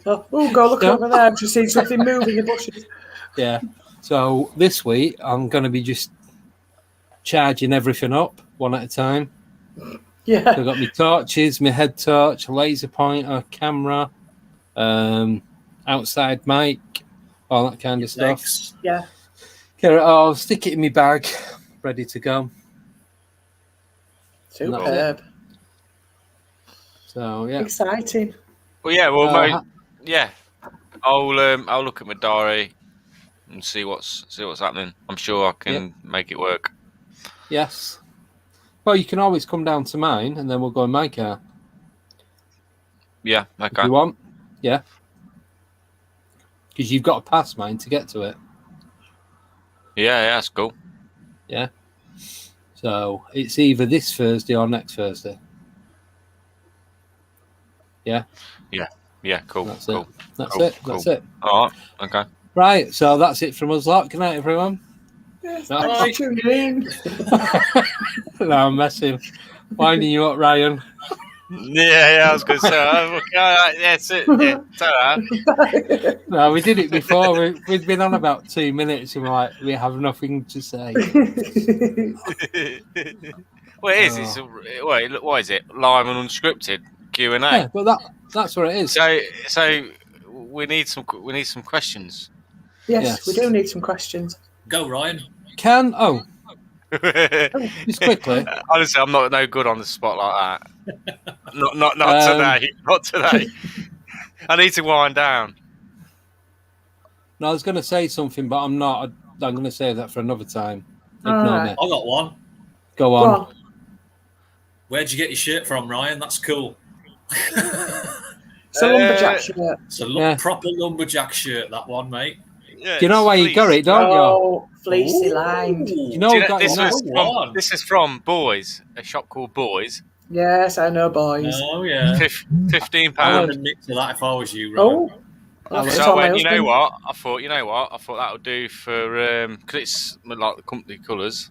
Go look over there. I've just seen something move in the bushes. Yeah. So this week I'm going to be just charging everything up one at a time. Yeah. So I've got my torches, my head torch, laser pointer, camera, outside mic, all that kind of stuff. Yeah. I'll stick it in my bag, ready to go. Superb. So yeah. Exciting. Well, yeah. Well, I'll look at my diary and see what's happening. I'm sure I can make it work. Yes. Well, you can always come down to mine, and then we'll go in my car. Yeah, okay. If you want, yeah. Because you've got to pass mine to get to it. Yeah, that's cool. Yeah. So it's either this Thursday or next Thursday. Yeah. Yeah. Cool. That's it. That's it. All right. Okay. Right. So that's it from us lot. Good night, everyone. Yes, thanks for tuning in. No, I'm messing. Winding you up, Ryan. Yeah, I was going to say. That's it. Yeah, ta-ra. No, we did it before. We've been on about 2 minutes and we're like, we have nothing to say. Well, it is. What is it? Live and unscripted Q&A. Yeah, but that's what it is. So we need some questions. Yes, we do need some questions. Go, Ryan. Just quickly. Honestly, I'm no good on the spot like that. Not today. Not today. I need to wind down. No, I was going to say something, but I'm not. I'm going to say that for another time. Ignore me. I got one. Go on. Where'd you get your shirt from, Ryan? That's cool. It's a lumberjack shirt. It's a proper lumberjack shirt, that one, mate. Yeah, do you know why you got it, don't you? Oh, fleecy lined. This is from Boys, a shop called Boys. Yes, I know Boys. Oh, yeah. £15. I would admit to that if I was you, Ryan. So I went, you know what? I thought that would do for, because it's like the company colours.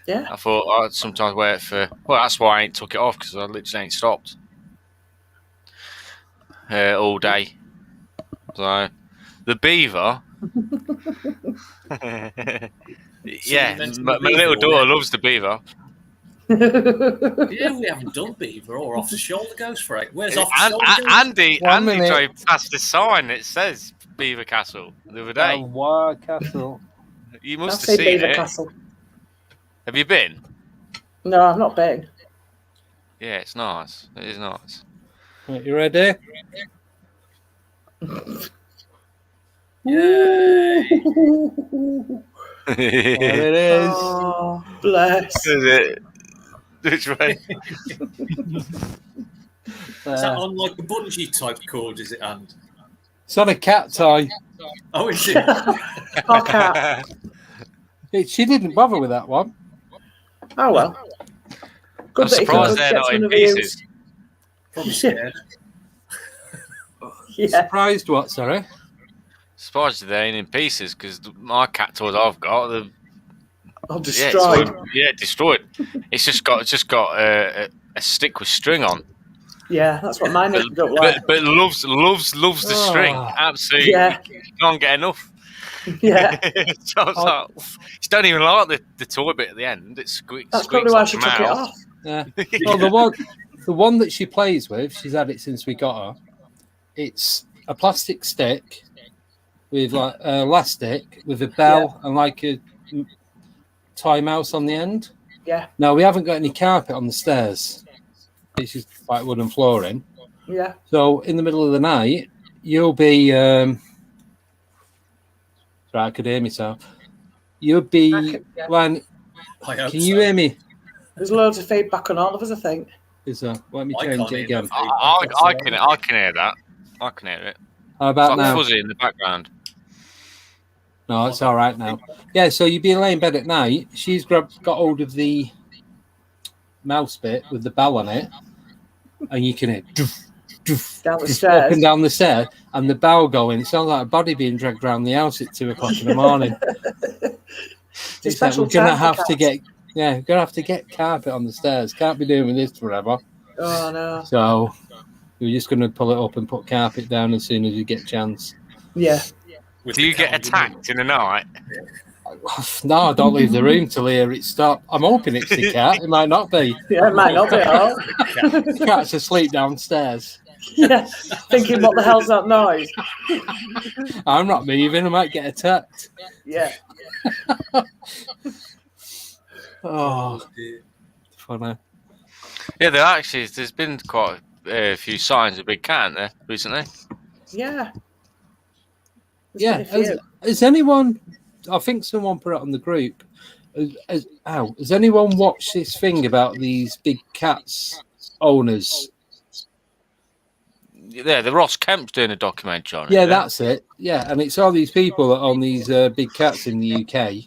Yeah. I thought I'd sometimes wear it for, well, that's why I ain't took it off, because I literally ain't stopped all day. So, the beaver. Yeah, my little daughter loves the beaver. Yeah, we haven't done beaver or off the shoulder goes for it. Where's off the shoulder? Andy drove past the sign that says Beaver Castle the other day. War Castle. You must have seen Beaver it. Castle. Have you been? No, I've not been. Yeah, it's nice. It is nice. Right, you ready? Yay! There it is. Oh, bless. Is it? Which way? Is that on like a bungee type cord, is it, and? It's on a cat toy. Oh, is it? Oh, cat. She didn't bother with that one. Oh, well. Good I'm surprised they're not in pieces. Probably scared. Yeah. Surprised what, sorry? Surprised they ain't in pieces because my cat toys I've got, they're destroyed. Destroyed. It's just got a stick with string on. Yeah, that's what mine looked like. But loves the string. Absolutely. Yeah. Can't get enough. Yeah. So I was like, she don't even like the toy bit at the end. It squeaks. That's probably why she took it off. Yeah. Well, the one that she plays with, she's had it since we got her. It's a plastic stick with like elastic with a bell and like a toy mouse on the end. Yeah. No, we haven't got any carpet on the stairs. It's just like wooden flooring. Yeah. So in the middle of the night, you'll be. Right, I could hear myself. You'll be. Can you hear me? There's loads of feedback on all of us, I think. Is there? Let me change it again. I can hear that. I can hear it. How about it's like now? Fuzzy in the background. No, it's all right now. Yeah, so you'd be laying in bed at night. She's got hold of the mouse bit with the bell on it, and you can hear down the stairs. Up and down the stairs, and the bell going. It sounds like a body being dragged around the house at 2 o'clock in the morning. It's like, we're gonna have to get carpet on the stairs. Can't be doing this forever. Oh no! So we're just gonna pull it up and put carpet down as soon as we get a chance. Yeah. Do you get attacked in the night? No, I don't leave the room till hear it stop. I'm hoping it's the cat. It might not be. Yeah, it might not be at all. The cat's asleep downstairs. Yeah, thinking what the hell's that noise? I'm not moving. I might get attacked. Yeah. Oh, funny. Yeah, there's been quite a few signs of big cat in there recently. Yeah. Yeah. Has anyone? I think someone put it on the group. Has anyone watched this thing about these big cats owners? Yeah, the Ross Kemp's doing a documentary on it. Yeah, that's it. Yeah, and it's all these people that own these big cats in the UK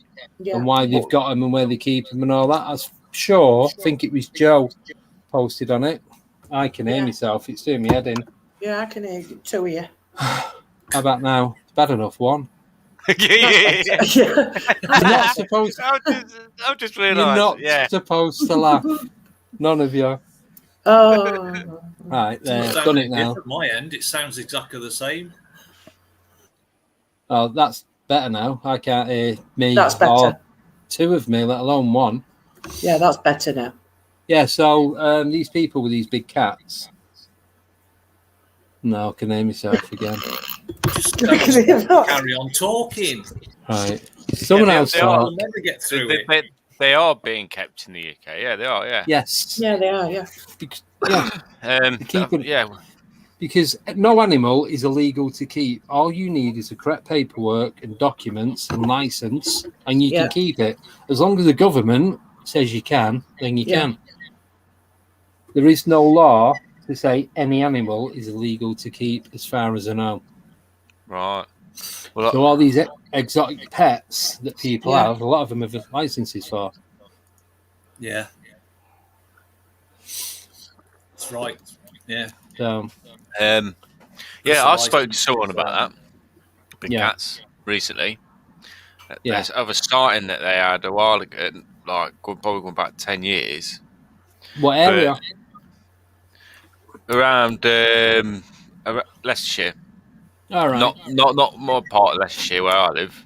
and why they've got them and where they keep them and all that. I think it was Joe posted on it. I can hear myself. It's doing me head in. Yeah, I can hear two of you. How about now? It's bad enough, one. Yeah. You're not supposed. I'm just realised. You're not supposed to laugh. None of you. Oh. Right, there. Done it now. At my end, it sounds exactly the same. Oh, that's better now. I can't hear me. That's better. Or two of me, let alone one. Yeah, that's better now. Yeah, so these people with these big cats. No, I can hear myself again. Just carry on talking. Right. Someone else will never get through it. They are being kept in the UK. Yeah, they are. Yeah. Yes. Yeah, they are. Yeah. Because no animal is illegal to keep. All you need is the correct paperwork and documents and license, and you can keep it. As long as the government says you can, then you can. There is no law to say any animal is illegal to keep, as far as I know. Right. Well, so all these exotic pets that people have, a lot of them have licenses for. Yeah. That's right. Yeah. So, I spoke to someone about that. Big cats recently. There's other sighting that they had a while ago, like probably going back 10 years. What area? Around Leicestershire. All right. Not more part of Leicestershire where I live.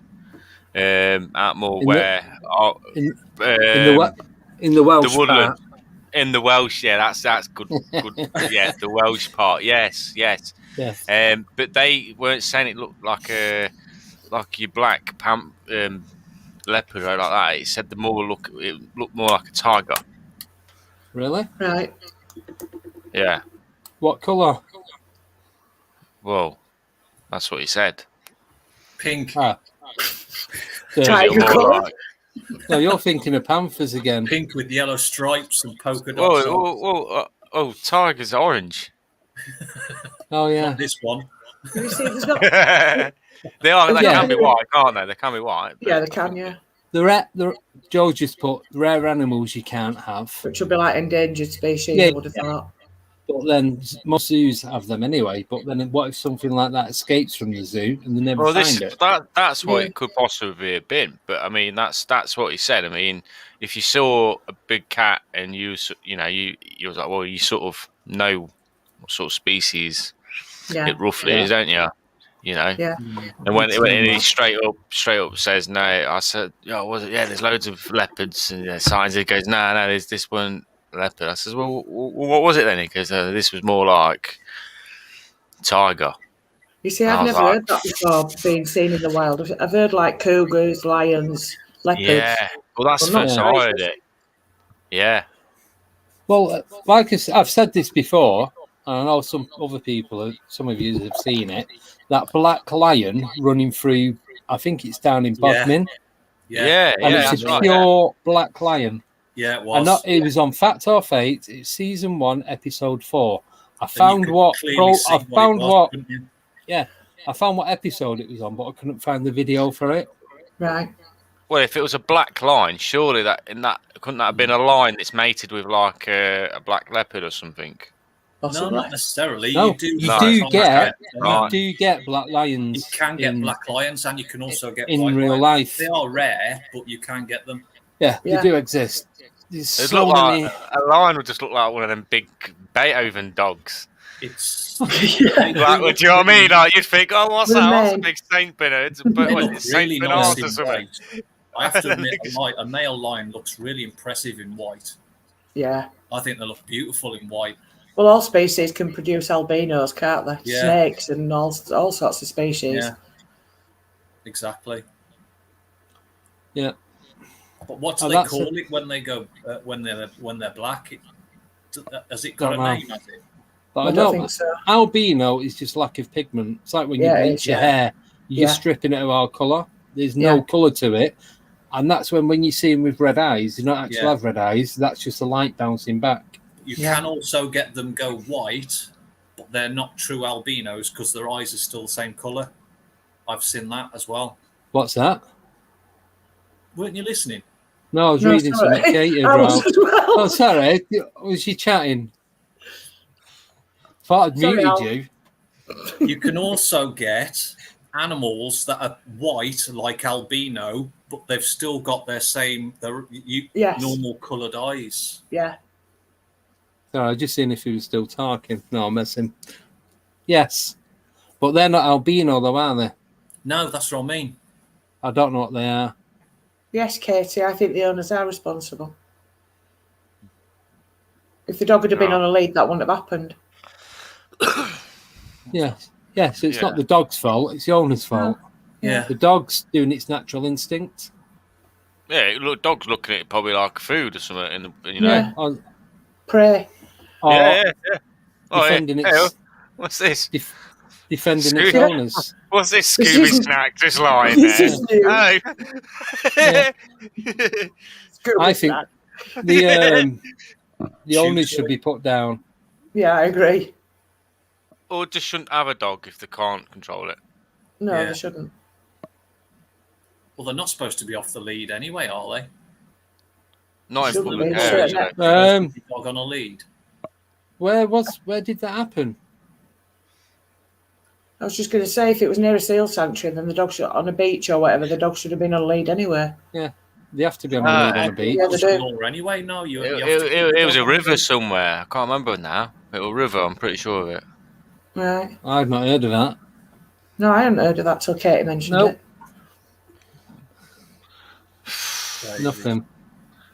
Out more in the Welsh part. In the Welsh, that's good. Yeah, the Welsh part. Yes. But they weren't saying it looked like your black leopard or like that. It said it looked more like a tiger. Really? Right. Yeah. What colour? Well, that's what he said. Pink. Tiger colour. Like... No, you're thinking of panthers again. Pink with yellow stripes and polka dots. Tiger's orange. Oh yeah. Not this one. You see, there's not... They can be white, can't they? They can be white. Yeah, they can. Yeah. The Joe just put rare animals you can't have, Which would be like endangered species. I would have thought. But then most zoos have them anyway. But then what if something like that escapes from the zoo and they never find it? That's what it could possibly have been. But I mean, that's what he said. I mean, if you saw a big cat and you was like, well, you sort of know what sort of species it roughly is, don't you? You know. Yeah. And when he straight up says no, I said, was it? Yeah, there's loads of leopards and signs. He goes, no, there's this one leopard. I says, well, what was it then? He goes, this was more like tiger. You see, I've never heard that before being seen in the wild. I've heard like cougars, lions, leopards. Yeah, well, that's the first time I heard it. Yeah. Well, like I've said this before, and I know some other people, some of you have seen it. That black lion running through, I think it's down in Bodmin. Yeah. And it's a pure black lion. Yeah, it was. And it was on Fact or Fate. It's season 1, episode 4. I found what episode it was on, but I couldn't find the video for it. Right. Well, if it was a black lion, surely couldn't that have been a lion that's mated with like a black leopard or something? No, not necessarily. No, you do get black lions. You can get black lions, and you can also get in white real lions. life. They are rare, but you can get them. Yeah, they do exist. A lion would just look like one of them big Beethoven dogs. It's like, do you know what I mean? Like, you'd think, what's that? That's a big Saint Bernard. But it's really Saint nice Bernard or something. I have to admit, a male lion looks really impressive in white. Yeah. I think they look beautiful in white. Well, all species can produce albinos, can't they? Yeah. Snakes and all sorts of species. Yeah. Exactly. Yeah. But what do they call it when they go when they're black? Has it got a name? Has it? But I don't think so. Albino is just lack of pigment. It's like when you bleach your hair, you're just stripping it of all colour. There's no colour to it. And that's when you see them with red eyes, they don't actually have red eyes. That's just the light bouncing back. You can also get them go white, but they're not true albinos because their eyes are still the same colour. I've seen that as well. What's that? Weren't you listening? No, I was reading something. Katie Oh, sorry. Was you chatting? Thought I'd muted you. You can also get animals that are white, like albino, but they've still got their same normal coloured eyes. Yeah. Sorry, I was just seeing if he was still talking. No, I'm messing. Yes. But they're not albino, though, are they? No, that's what I mean. I don't know what they are. Yes, Katie, I think the owners are responsible. If the dog had been on a lead, that wouldn't have happened. Yes. Yes, it's not the dog's fault, it's the owner's fault. Yeah. The dog's doing its natural instinct. Yeah, dog's looking at it probably like food or something, Prey. Defending its... What's this? Defending its owners. What's this Scooby snack just lying there? I think the owners should be put down. Yeah, I agree. Or just shouldn't have a dog if they can't control it. No, they shouldn't. Well, they're not supposed to be off the lead anyway, are they? Not in public areas. Dog on a lead. Where did that happen? I was just going to say, if it was near a seal sanctuary, then the dog should, on a beach or whatever, the dog should have been on a lead anyway. Yeah, they have to be on a lead on a beach. Yeah, they do. Anyway, no, it was a river somewhere. I can't remember now. It was a river. I'm pretty sure of it. Right. I've not heard of that. No, I hadn't heard of that till Katie mentioned it. Nothing.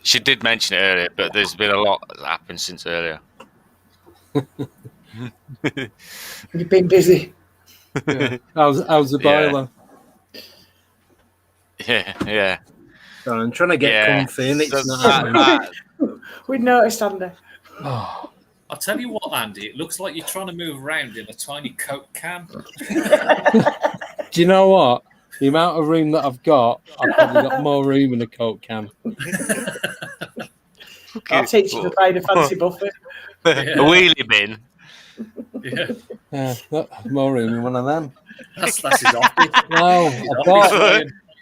She did mention it earlier, but there's been a lot that happened since earlier. You've been busy. Yeah. How's the boiler? Yeah. I'm trying to get comfy and it's not happening. We noticed, Andy. Oh. I'll tell you what, Andy, it looks like you're trying to move around in a tiny Coke can. Do you know what? The amount of room that I've got, I've probably got more room in a Coke can. I'll teach you to buy a fancy buffet. A wheelie bin. Yeah. More room in one of them. That's his office. No, I bought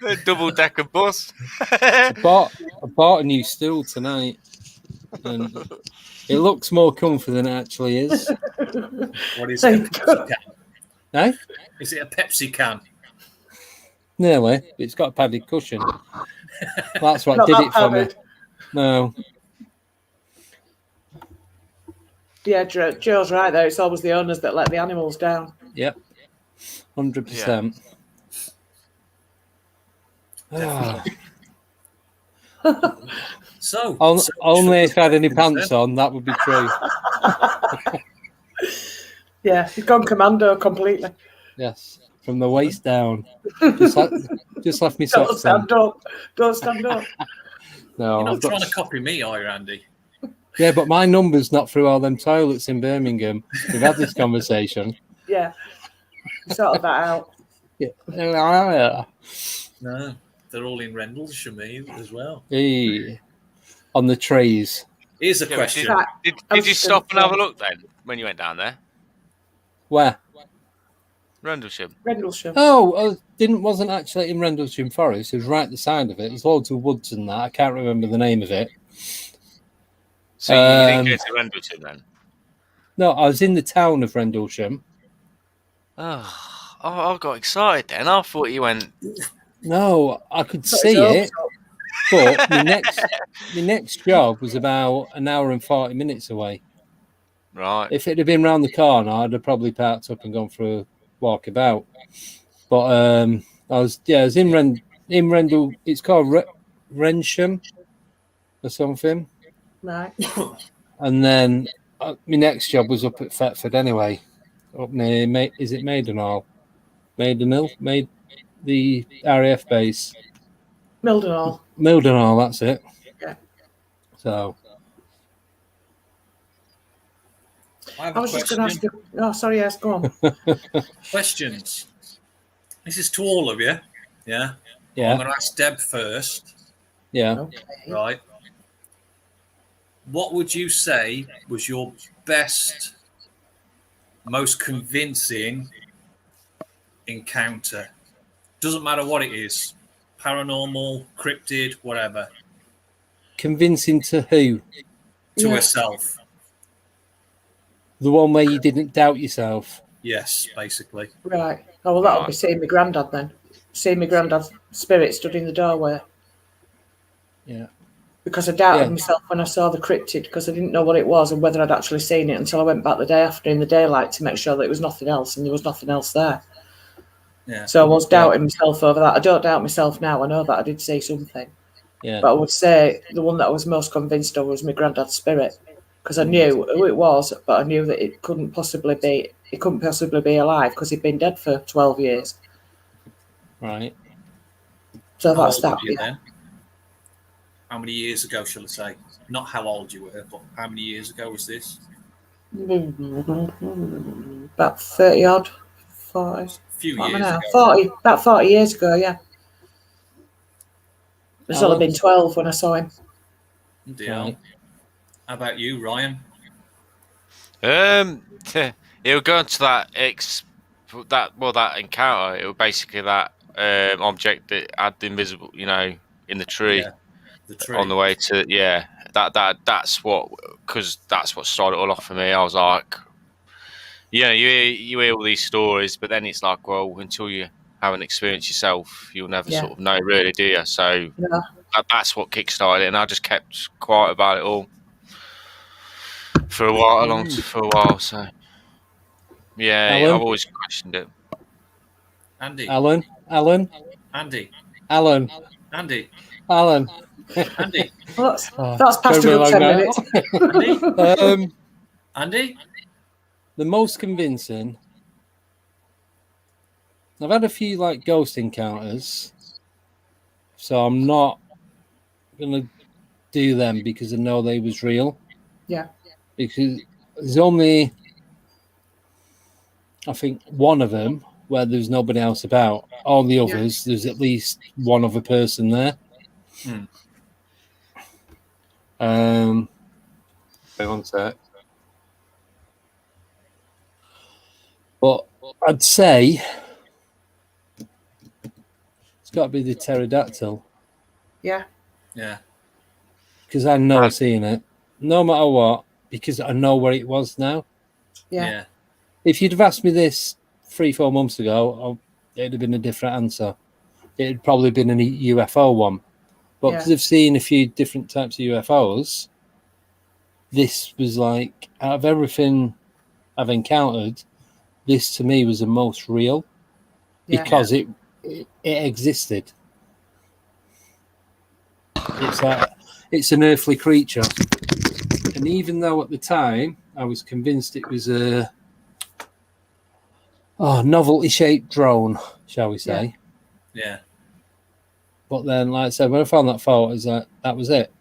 a double-decker bus. I bought a new stool tonight, and it looks more comfy than it actually is. What is it? A Pepsi can? Eh? Is it a Pepsi can? Nearly. It's got a padded cushion. That's what did it for me. No. Yeah, Joe's right there. It's always the owners that let the animals down. Yep. 100%. Yeah. So only if I had any pants on, that would be true. Yeah, he's gone commando completely. Yes, from the waist down. Just left me socks on. Don't stand up. No, you're not trying to copy me, are you, Andy? Yeah, but my number's not through all them toilets in Birmingham. We've had this conversation. Yeah, sort of that out. Yeah. No, they're all in Rendlesham as well. Hey. On the trees. Here's a question. Did you stop and have a look then when you went down there? Where? Rendlesham. Oh, wasn't actually in Rendlesham Forest. It was right at the side of it. There's loads of woods and that. I can't remember the name of it. So you didn't go to Rendlesham then? No, I was in the town of Rendlesham. Oh, I got excited then. I thought you went... No, I could see it, but my next job was about an hour and 40 minutes away. Right. If it had been round the corner, I'd have probably parked up and gone for a walk about. But I was in Rendell. It's called Rensham or something. Right. And then my next job was up at Thetford anyway, up near, is it Maidenhall? The RAF base. Mildenhall, that's it. Yeah. So. I was just going to ask you. Oh, sorry, yes, go on. Questions. This is to all of you. Yeah. Yeah. I'm going to ask Deb first. Yeah. Okay. Right. What would you say was your best, most convincing encounter? Doesn't matter what it is. Paranormal, cryptid, whatever. Convincing to who? To herself. The one where you didn't doubt yourself. Yes, basically. Right. Oh, well, that'll be seeing my granddad then. Seeing my granddad's spirit stood in the doorway. Yeah. Because I doubted myself when I saw the cryptid, because I didn't know what it was and whether I'd actually seen it until I went back the day after in the daylight to make sure that it was nothing else, and there was nothing else there. Yeah. So I was doubting myself over that. I don't doubt myself now. I know that I did see something. Yeah. But I would say the one that I was most convinced of was my granddad's spirit, because I knew who it was, but I knew that it couldn't possibly be alive because he'd been dead for 12 years. Right. So that's that. Then? How many years ago, shall I say? Not how old you were, but how many years ago was this? About 30 odd. 40. Few years ago. Ago. About 40 years ago, yeah. There's only been 12 when I saw him. Right. How about you, Ryan? It'll go into that encounter. It was basically that object that had the invisible, in the tree. Yeah, the tree. On the way to that's what started it all off for me. I was like, you hear all these stories, but then it's like, well, until you haven't experienced yourself, you'll never sort of know, really, do you? So that's what kickstarted it, and I just kept quiet about it all for a while. So yeah, Alan? I've always questioned it. Andy. Alan. Andy. Alan. Andy. Alan. Andy. That's past a good 10 minutes. Andy. Andy. The most convincing. I've had a few ghost encounters, so I'm not going to do them because I know they was real. Yeah. Because there's only, I think, one of them where there's nobody else about. All the others, there's at least one other person there. Wait one sec. But I'd say it's got to be the pterodactyl. Yeah. Yeah. Because I know seeing it, no matter what, because I know where it was now. Yeah. If you'd have asked me this 3-4 months ago, it'd have been a different answer. It'd probably been a UFO one. But because I've seen a few different types of UFOs, this was like, out of everything I've encountered, this to me was the most real because it existed. It's like, it's an earthly creature. And even though at the time I was convinced it was a novelty-shaped drone, shall we say. Yeah. But then, like I said, when I found that photo, is that was it.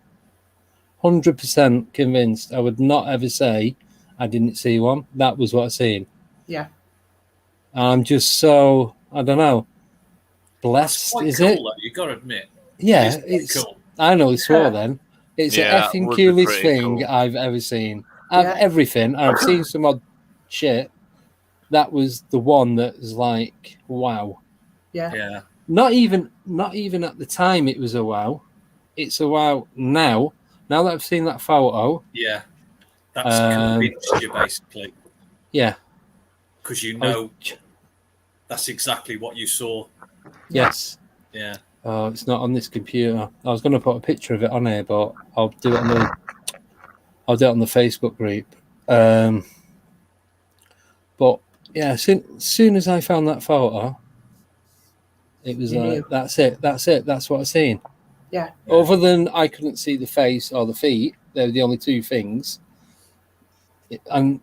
100% convinced. I would not ever say I didn't see one. That was what I seen. Yeah. I'm just so, I don't know, blessed, quite is cool, it? Though, you got to admit. Yeah, it's cool. I know he swore then. It's the effing coolest thing cool. I've ever seen. I've everything. I've seen some odd shit. That was the one that was like, wow. Yeah. Not even at the time it was a wow. It's a wow now. Now that I've seen that photo. Yeah. That's convinced you, basically. Yeah. Because you know that's exactly what you saw. Yes. Yeah. Oh, it's not on this computer. I was going to put a picture of it on here, but I'll do it on the Facebook group. But yeah, as soon as I found that photo, it was like, that's it. That's what I seen. Yeah. Other than I couldn't see the face or the feet, they were the only two things. But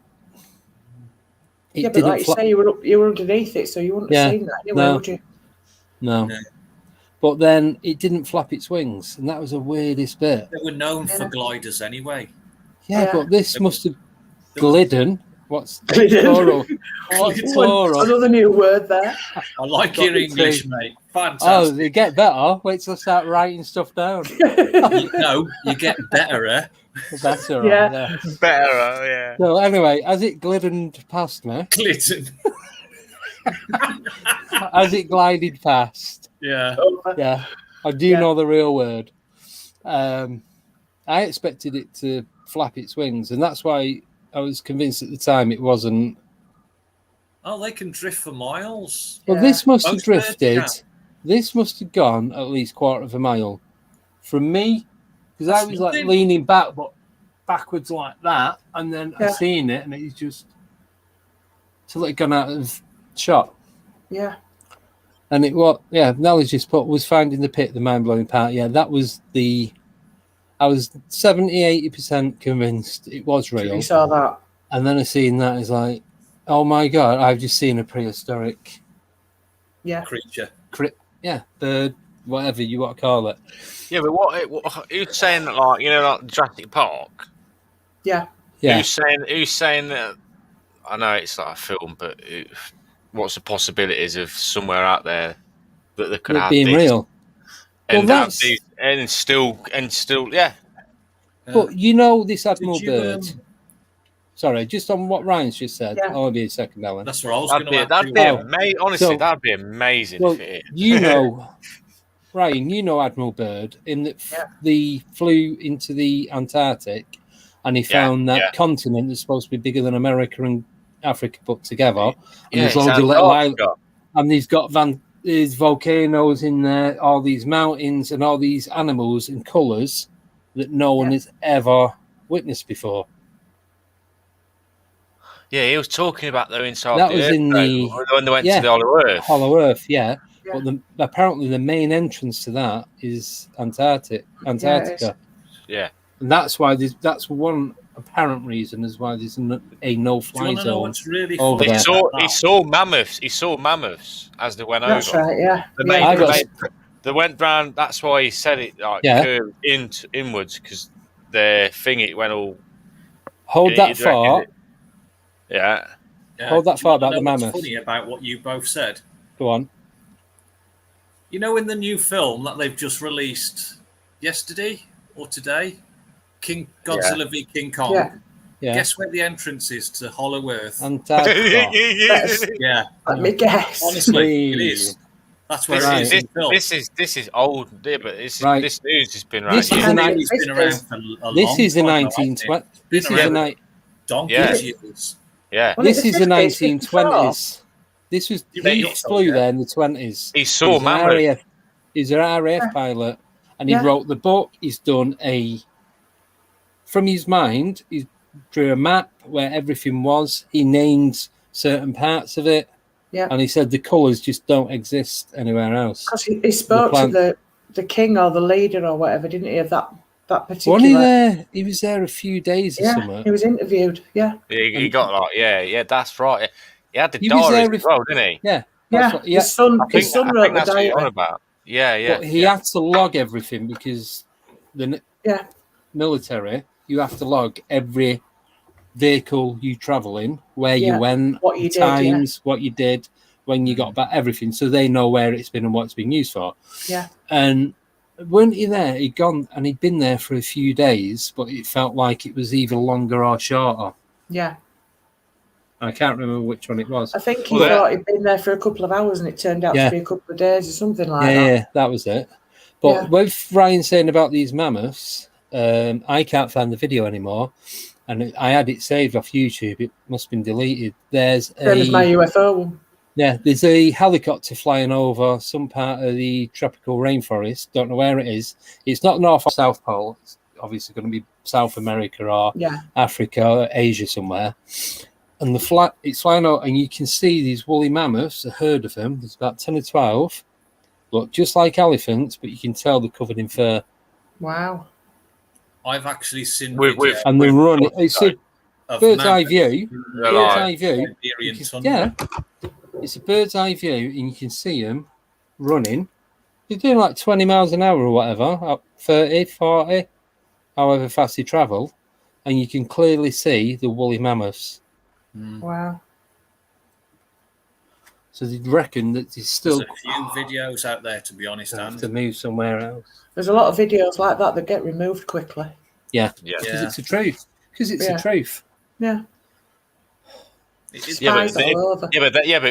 like you say, you were underneath it, so you wouldn't have seen that anyway, would you? No. But then it didn't flap its wings, and that was the weirdest bit. They were known for gliders anyway. Yeah, but this must have glidden. What's glidden? Plural? What's plural? Another new word there. I like your English, mate. Fantastic. Oh, they get better. Wait till I start writing stuff down. You get better. Better, yeah. Better, yeah. So anyway, as it gliddened past me, as it glided past, yeah, I do know the real word. I expected it to flap its wings, and that's why I was convinced at the time it wasn't. Oh, they can drift for miles. Well, this must have drifted. This must have gone at least 1/4 mile from me, because I was like leaning back, but backwards like that, and then I seen it, and it's just till it gone out of shot. Yeah. And it was Nellie's just put was finding the pit, the mind blowing part. Yeah, that was the. I was 70-80% convinced it was real. You saw that, and then I seen that, it's like, oh my god, I've just seen a prehistoric creature. Bird, whatever you want to call it. Yeah, but what who's saying that, like, like Jurassic Park? Yeah. Who's saying that? I know it's like a film, but what's the possibilities of somewhere out there that could have being this? real? And and still, yeah. But this Admiral Bird. Sorry, just on what Ryan's just said. Yeah. I'll be a second, Alan. That's what I was going to add. That'd be amazing. Honestly, that'd be amazing if it is. Ryan, Admiral Bird, in that they flew into the Antarctic, and he found that continent that's supposed to be bigger than America and Africa put together. And there's loads of little islands, and he's got there's volcanoes in there, all these mountains, and all these animals and colours that no one has ever witnessed before. Yeah, he was talking about the inside. That was in the when they went to the Hollow Earth. Hollow Earth, yeah. But apparently the main entrance to that is Antarctica. Yeah, and that's why that's one apparent reason is why there's a no-fly zone. Really over there. He saw mammoths. He saw mammoths as they went over. That's right. Yeah. They went round. That's why he said it like curved inwards because the thing it went all. Hold that far. Yeah. Hold that far about the mammoth. What's funny about what you both said? Go on. You know, in the new film that they've just released yesterday or today, Godzilla v King Kong. Yeah. Guess where the entrance is to Hollow Earth? Antarctica. Yeah. Let me guess. Honestly, it is. That's where it is. This is old, but this news has been around. This is been around for a long This is the time, 1920s. This is the donkey's years. Yeah. Well, this is the 1920s. This was he flew there in the 20s. He saw mammoth. He's an RAF pilot, and he wrote the book. He's done from his mind. He drew a map where everything was. He named certain parts of it. Yeah. And he said the colours just don't exist anywhere else. Because he spoke to the king or the leader or whatever, didn't he, of that particular... Wasn't he there? He was there a few days or something. He was interviewed, He got that's right. He had the diary as well, didn't he? Yeah. His son wrote the diary. But he had to log everything because the military, you have to log every vehicle you travel in, where you went, what you did, what you did, when you got back, everything, so they know where it's been and what it's been used for. Yeah. And weren't he there? He'd gone and he'd been there for a few days, but it felt like it was either longer or shorter. Yeah. I can't remember which one it was. I think he thought he'd been there for a couple of hours and it turned out to be a couple of days or something like that. Yeah, that was it. But with Ryan saying about these mammoths, I can't find the video anymore. And I had it saved off YouTube. It must have been deleted. There's my UFO one. Yeah, there's a helicopter flying over some part of the tropical rainforest. Don't know where it is. It's not North or South Pole. It's obviously going to be South America or Africa or Asia somewhere. And it's flying out, and you can see these woolly mammoths, a herd of them. There's about 10 or 12. Look just like elephants, but you can tell they're covered in fur. Wow. I've actually seen and they're running. It's a bird's eye view. Bird's eye view. It's a bird's eye view, and you can see them running. They're doing like 20 miles an hour or whatever, 30, 40, however fast they travel, and you can clearly see the woolly mammoths. Wow. So they reckon that there's still a few videos out there, to be honest. Have to move somewhere else. There's a lot of videos like that get removed quickly. Yeah. Because it's a truth. A truth. Yeah. But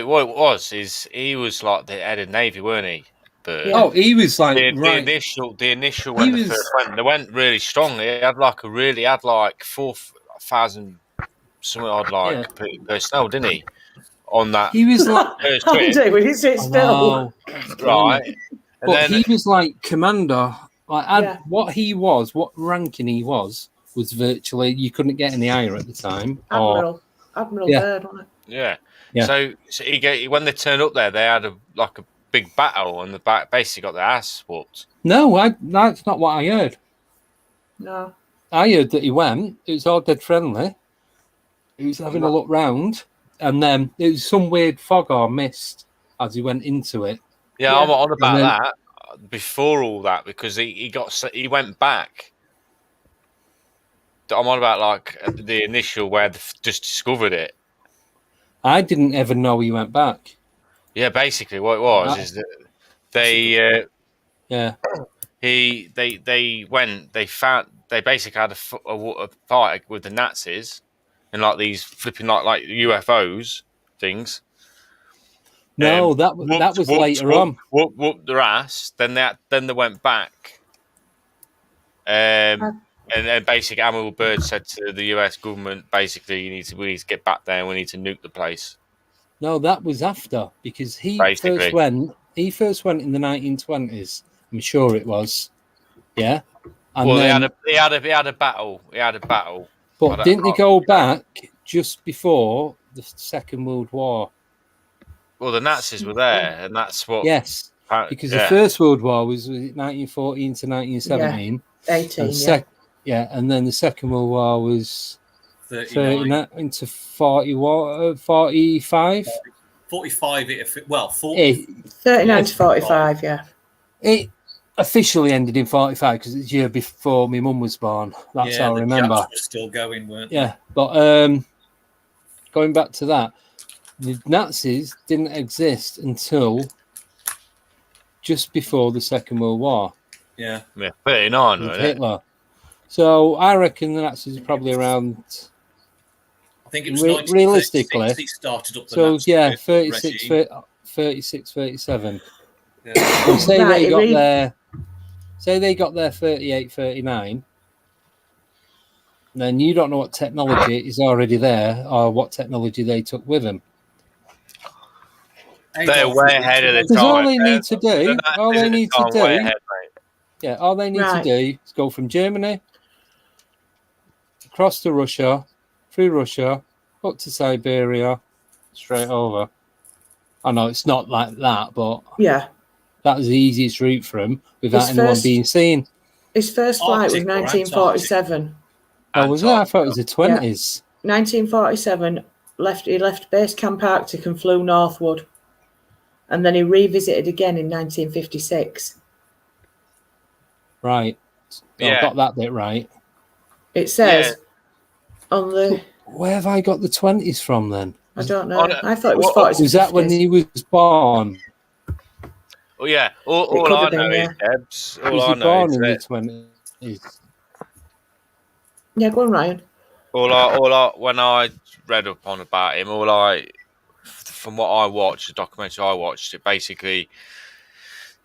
what it was is he was like the head of Navy, weren't he? But he was like the initial when they first went, they went really strong. They had like 4,000 something odd personnel, didn't he? On that, he was like first trip. When he sits still, right? But he was like commander. Like what he was, what ranking he was virtually you couldn't get any higher at the time. Admiral Byrd, wasn't it? Yeah. So he when they turned up there, they had a big battle, and the basically got their ass whooped. No, that's not what I heard. No, I heard that he went. It was all dead friendly. He was having a look round, and then it was some weird fog or mist as he went into it. Yeah, I'm on about that before all that because he went back. I'm on about like the initial where they just discovered it. I didn't ever know he went back. Yeah, basically what it was is that they they basically had a fight with the Nazis and like these flipping like UFOs things. No, that was later on. Whooped their ass. Then they went back. And then basically Admiral Byrd said to the US government, basically, we need to get back there and we need to nuke the place. No, that was after because he first went in the 1920s. I'm sure it was. Yeah. And well, then, he had a battle. He had a battle. But didn't he go back just before the Second World War? Well, the Nazis were there, and that's what. Yes, because the First World War was 1914 to 1917. 18. And then the Second World War was 39 into 45. 45. 39 to 45. Yeah. It officially ended in 45 because it's the year before my mum was born. That's how I remember. Japs were still going, weren't they? Yeah, but going back to that, the Nazis didn't exist until just before the Second World War. Yeah. 39 with Hitler. So I reckon the Nazis are probably around. I think it was realistically. He started up the So Nazi 36, regime. 36, 37. Yeah. And say they got there. Say they got there 38, 39. Then you don't know what technology is already there or what technology they took with them. They're way ahead of the time. Because all they need to do, all they need to do is go from Germany across to Russia, through Russia, up to Siberia, straight over. I know it's not like that, but that was the easiest route for him without anyone being seen. His first flight was 1947. Oh, was it? I thought it was the 20s. 1947, he left Base Camp Arctic and flew northward. And then he revisited again in 1956. Right. So I got that bit right. It says on the... Where have I got the 20s from then? I don't know. I thought it was 40s. Was that when he was born? Oh, yeah. All I know is Debs. Was he born in the 20s? Yeah, go on, Ryan. When I read up on about him, from what I watched, the documentary I watched, it basically,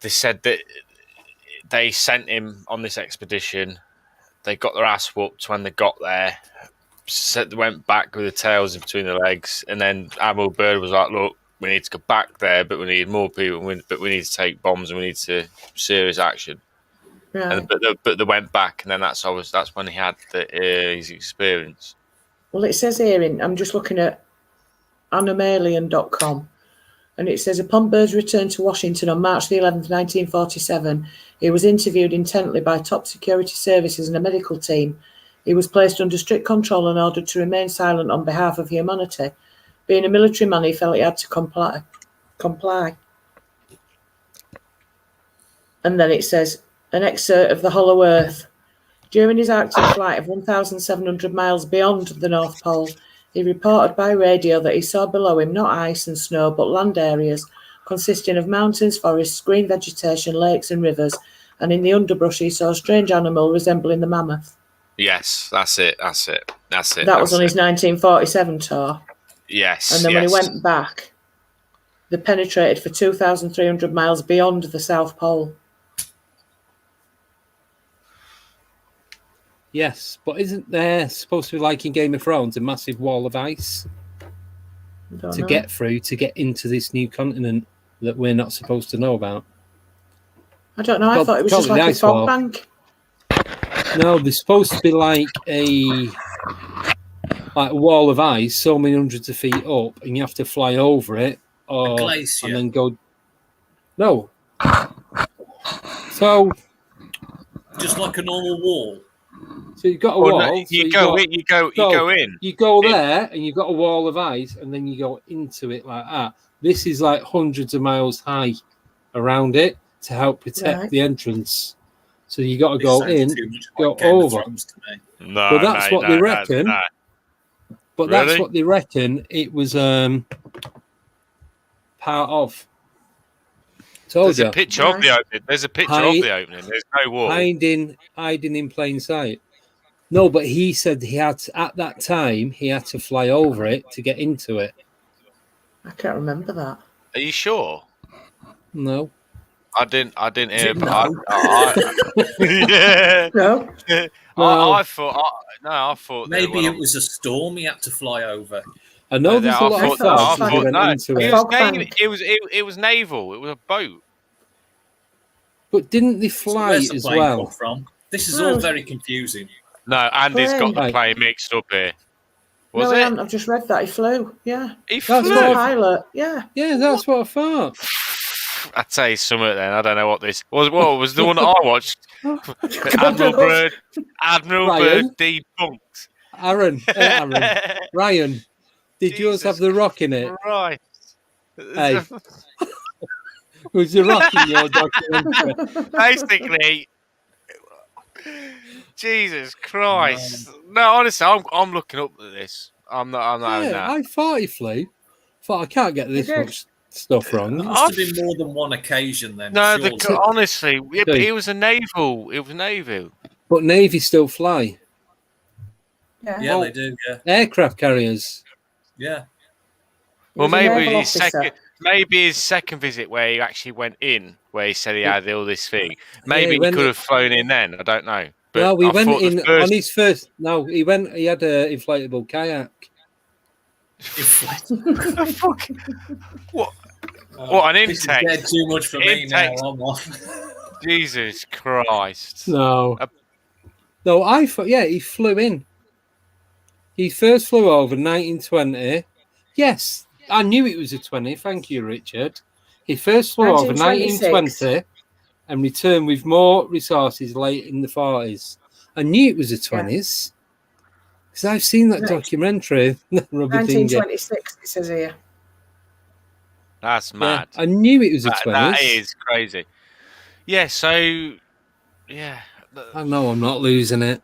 they said that they sent him on this expedition. They got their ass whooped when they got there. They went back with the tails between their legs, and then Admiral Byrd was like, "Look, we need to go back there, but we need more people. But we need to take bombs, and we need to serious action." Right. But they went back, and then that's when he had his experience. Well, it says here I'm just looking at Anomalian.com, and it says upon Byrd's return to Washington on March the 11th, 1947, he was interviewed intently by top security services and a medical team. He was placed under strict control and ordered to remain silent on behalf of humanity. Being a military man, he felt he had to comply. And then it says, an excerpt of The Hollow Earth. During his Arctic flight of 1,700 miles beyond the North Pole, he reported by radio that he saw below him not ice and snow, but land areas consisting of mountains, forests, green vegetation, lakes and rivers, and in the underbrush he saw a strange animal resembling the mammoth. Yes, that's it. That was on his 1947 tour. Yes. And then when he went back, they penetrated for 2,300 miles beyond the South Pole. Yes, but isn't there supposed to be, like in Game of Thrones, a massive wall of ice to get through, to get into this new continent that we're not supposed to know about? I don't know. I thought it was just like a fog bank. No, there's supposed to be like a wall of ice, so many hundreds of feet up, and you have to fly over it, or and then go. No. So. Just like a normal wall. So you've got a wall. No, you go in. You go there, and you've got a wall of ice, and then you go into it like that. This is like hundreds of miles high around it to help protect the entrance. So you got to go in, go over. No, but that's what they reckon. But that's what they reckon it was part of. There's a picture of the opening. There's a picture of the opening. There's no wall. Hiding in plain sight. No, but he said he had to, at that time he had to fly over it to get into it. I can't remember that. Are you sure? No. I didn't hear. Yeah. No. I thought maybe it was a storm he had to fly over. I know there's a lot of fog. It was naval. It was a boat. But didn't they fly as well? From? This is all very confusing. No, Andy's got the plane mixed up here. Was it? I've just read that he flew. Yeah, he flew. That's the pilot. Yeah, that's what I thought. I'd say something then. I don't know what this was. What was the one that I watched? Admiral Byrd debunked. Aaron, Ryan, did yours have the rock in it? Right. Hey, Was the rock in your documentary? Basically, Jesus Christ! No, honestly, I'm looking up at this. I'm not having that. I thought he flew. Thought I can't get this much stuff wrong. There must have been more than one occasion then. No, surely. honestly, but he was a naval. It was naval. But Navy still fly. Yeah, they do. Yeah, aircraft carriers. Yeah. Well, maybe his second visit where he actually went in, where he said he had all this thing. Maybe he could have flown in then. I don't know. But no, we went in on his first. No, he went. He had an inflatable kayak. What? What an intake! This is too much for me now. I'm off. Jesus Christ! No, I thought. Yeah, he flew in. He first flew over 1920. Yes, I knew it was a 20. Thank you, Richard. He first flew over 1920 and returned with more resources late in the 40s. I knew it was the 20s because I've seen that documentary. 1926, it says here. That's mad. Yeah, I knew it was the 20s. That is crazy. Yeah, so, yeah. I know I'm not losing it.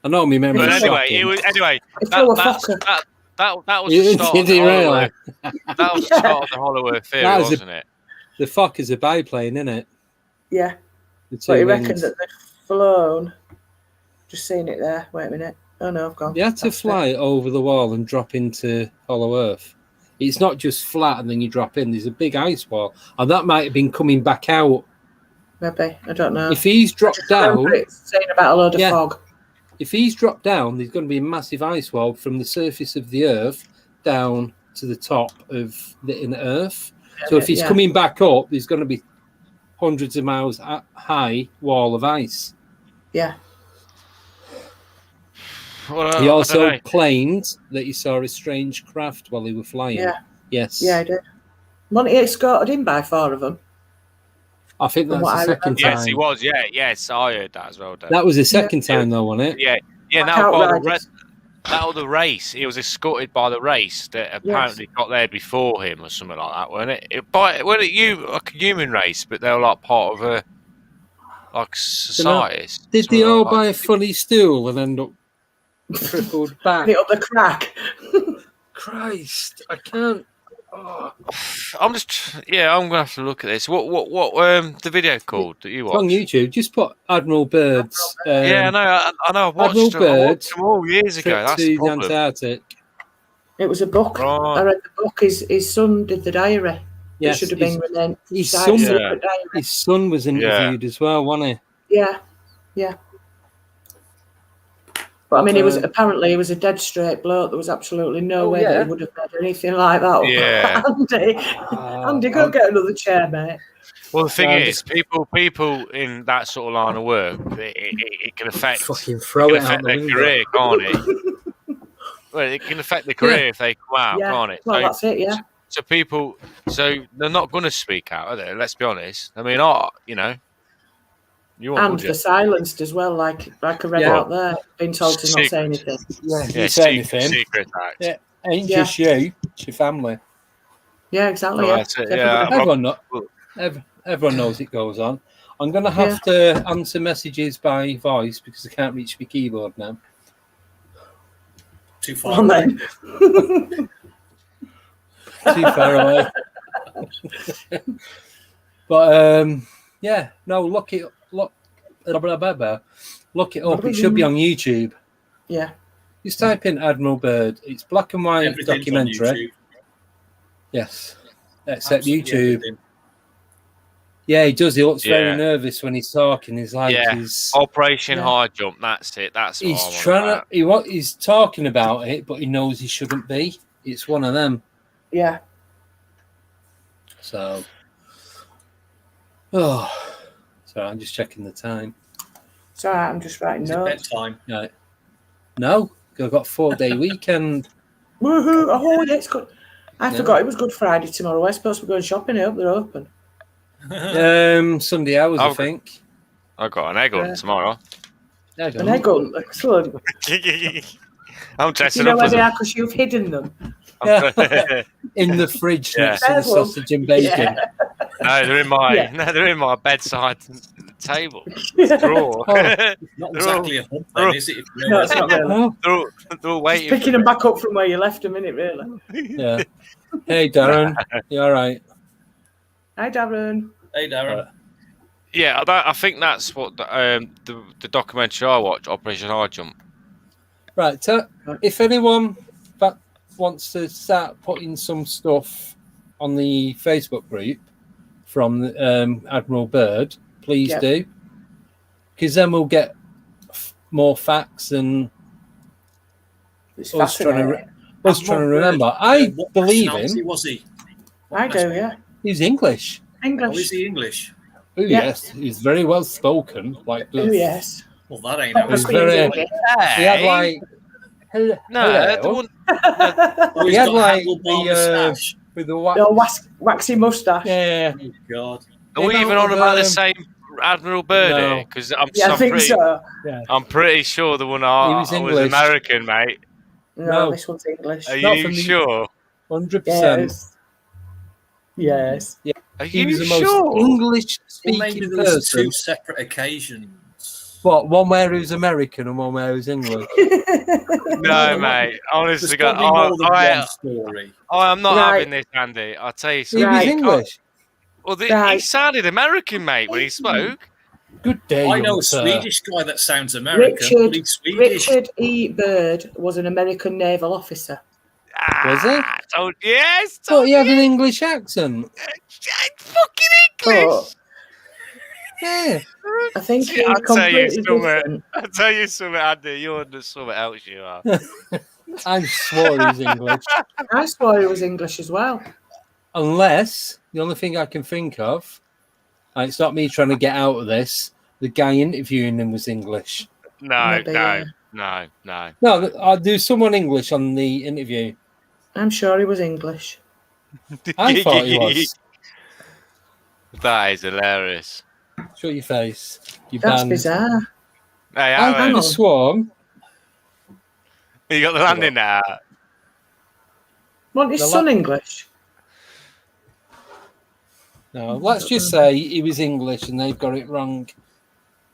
I know my memory. But anyway, that was the start of the That was the start of the Hollow Earth theory, wasn't it? The Fock is a biplane, isn't it? Yeah. But he reckoned that they'd flown. Just seeing it there. Wait a minute. Oh no, I've gone. You had to fly over the wall and drop into Hollow Earth. It's not just flat and then you drop in. There's a big ice wall, and that might have been coming back out. Maybe, I don't know. If he's dropped down, it's saying about a load of fog. If he's dropped down, there's going to be a massive ice wall from the surface of the Earth down to the top of the inner Earth. So if he's coming back up, there's going to be hundreds of miles high wall of ice. Yeah. Well, he also claimed that he saw a strange craft while he was flying. Yeah. Yes. Yeah, I did. Monty escorted him by 4 of them. I think that's the second time. Yes, he was. Yeah, yes, I heard that as well. Dave. That was the second time, though, wasn't it? Yeah. That was the race. He was escorted by the race that apparently got there before him, or something like that, wasn't it? Wasn't it like a human race, but they were like part of a society. Did they all buy a funny stool and end up crippled back? Up the crack. Christ, I can't. Oh. I'm gonna have to look at this. What the video called that you watched? It's on YouTube. Just put Admiral Byrd's. I know. I watched them all years ago. That's the problem. Antarctic. It was a book. Right. I read the book. His son did the diary. Yes, it should have been renamed. His son was interviewed as well, wasn't he? Yeah. But I mean, he was a dead straight bloke. There was absolutely no way that he would have made anything like that. Yeah. Andy, go get another chair, mate. Well, the thing is, people in that sort of line of work, it can affect their career, can't it? Well, it can affect their career if they come out, can't it? Well, that's it, yeah. So they're not going to speak out, are they? Let's be honest. I mean, and they're silenced as well, like I read out there, being told to not say anything. Yeah, say anything. Secret act. Yeah, ain't just you, it's your family. Yeah, exactly. Oh, that's it. Yeah, everyone knows it goes on. I'm going to have to answer messages by voice because I can't reach my keyboard now. Too far away. Too far away. But look it up. It should be on YouTube. Yeah. Just type in Admiral Byrd. It's black and white documentary. Yes. Except Absolutely YouTube. Everything. Yeah, he does. He looks very nervous when he's talking. He's like, Operation High Jump. That's it. That's what he's trying to. He's talking about it, but he knows he shouldn't be. It's one of them. Yeah. So. Sorry, I'm just checking the time. It's all right. I'm just writing notes. Bedtime. Right. No, I've got a 4-day weekend. Woohoo! Oh, yeah, it's good. I forgot it was Good Friday tomorrow. We're supposed to be going shopping. I hope they're open. Sunday hours, I think. I've got an egg on tomorrow. An egg on, excellent. I'm dressing up. You know where as they are because you've hidden them. In the fridge next to the sausage and bacon. No, they're in my they're in my bedside table drawer. Not exactly a hump, then, is it? No, it's not really. They're all waiting. Just picking them back up from where you left them, innit, really? Yeah. Hey, Darren. You all right? Hi, Darren. Hey, Darren. Yeah, I think that's what the documentary I watched, Operation High Jump. Right. So if anyone that wants to start putting some stuff on the Facebook group from Admiral Byrd, please do, because then we'll get more facts and us trying to remember. I believe him. Was he? I do, yeah. He's English. Oh, is he English? Oh, yes. He's very well spoken. Like oh, yes. Well, that ain't how he's very. He had like. Hello. Oh, he had like the with the waxy mustache. Yeah. Oh, God. Are we even on about the same Admiral Byrd? Because I'm pretty sure the one was American, mate. No, this one's English. Are you sure? 100%. Yes. Yeah. Are he you was the sure? most English-speaking maybe there was person. 2 separate occasions. What? One where he was American and one where he was English. No, mate. Honestly, I'm not having this, Andy. I'll tell you something. He was English. Well, he sounded American, mate, when he spoke. Good day. I know a Swedish guy that sounds American. Richard E. Byrd was an American naval officer. Was he? Yes. But he had an English accent. Fucking English. Yeah. I think I'll tell you something, Andy. You're under something else, you are. I swore he was English. I swore he was English as well. Unless, the only thing I can think of, and it's not me trying to get out of this, the guy interviewing him was English. No. There's someone English on the interview. I'm sure he was English. I thought he was. That is hilarious. Show your face. That's bizarre. Hey, I could have sworn. You got the landing now. Wasn't his son English? No, let's just say he was English and they've got it wrong.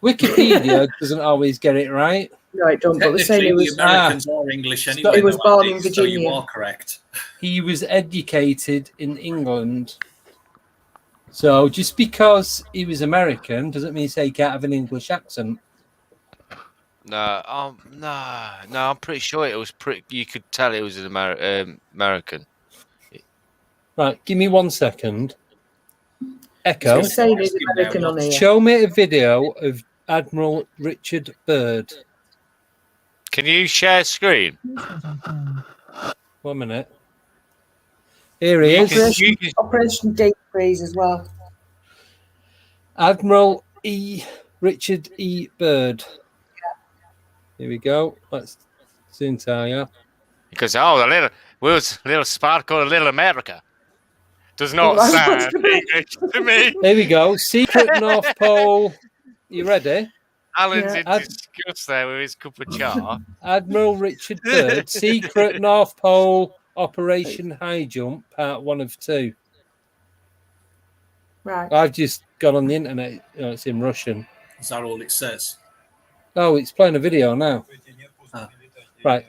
Wikipedia doesn't always get it right. No, it don't. But they say he was. Americans are English anyway. He was born in Virginia. So you are correct. He was educated in England. So just because he was American doesn't mean he can't have an English accent. No, I'm pretty sure it was pretty. You could tell it was an American. Right, give me 1 second. Echo. American on here. Show me a video of Admiral Richard Byrd. Can you share screen? 1 minute. Here he is. Operation Deep Freeze as well. Admiral Richard E. Byrd. Here we go. Let's soon tell you. Because the little sparkle of little America does not sound English to me. There we go. Secret North Pole. You ready? Alan's in disgust there with his cup of char. Admiral Richard Byrd, Secret North Pole Operation High Jump, Part 1 of 2. Right. I've just gone on the internet. It's in Russian. Is that all it says? Oh, it's playing a video now. Right.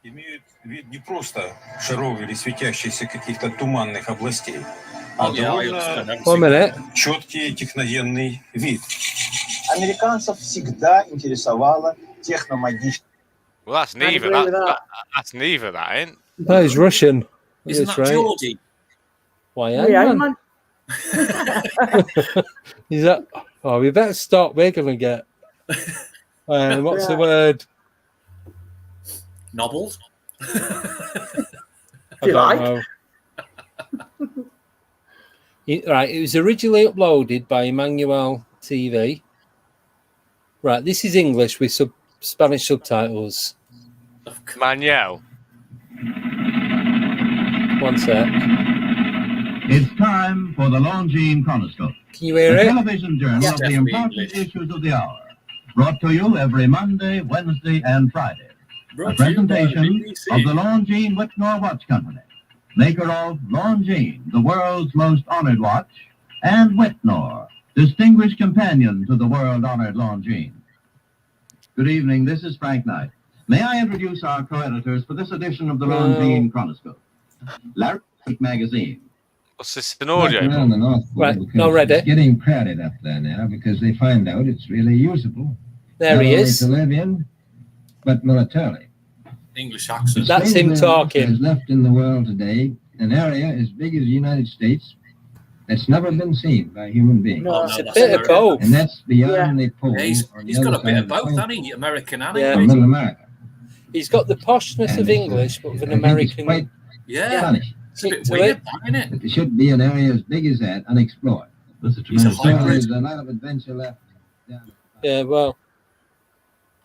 Имеют вид не просто шаровых или светящихся каких-то туманных областей, а довольно четкий техногенный вид. Американцев всегда интересовала техномагическая. Well, that's neither that, ain't? That is Russian. Isn't that right. Geordie? Why, man? Is that? Oh, we better stop. We're gonna get. What's the word? Nobbled? You like? Right, it was originally uploaded by Emmanuel TV. Right, this is English with Spanish subtitles. Manuel. 1 sec. It's time for the Longines Chronoscope. Can you hear it? Television journal of the important issues of the hour. Brought to you every Monday, Wednesday, and Friday. A presentation of the Longines Wicknor Watch Company, maker of Longines, the world's most honored watch, and Whitnor, distinguished companion to the world-honored Longines. Good evening, this is Frank Knight. May I introduce our co-editors for this edition of the Longines Chronoscope? Larry Magazine. What's this, an audio? Around the North Pole, right, not ready. It's getting crowded up there now because they find out it's really usable. There not he only is. to live in, but militarily. English accent. That's him talking. There's left in the world today an area as big as the United States that's never been seen by human beings. No, It's a bit of both. And that's beyond the pole. He's got a bit of both, hasn't he? American and English. Middle America. He's got the poshness of English, but with an American. Yeah. It's a bit weird, isn't it? There should be an area as big as that unexplored. He's a hybrid. There's a lot of adventure left. Yeah, well,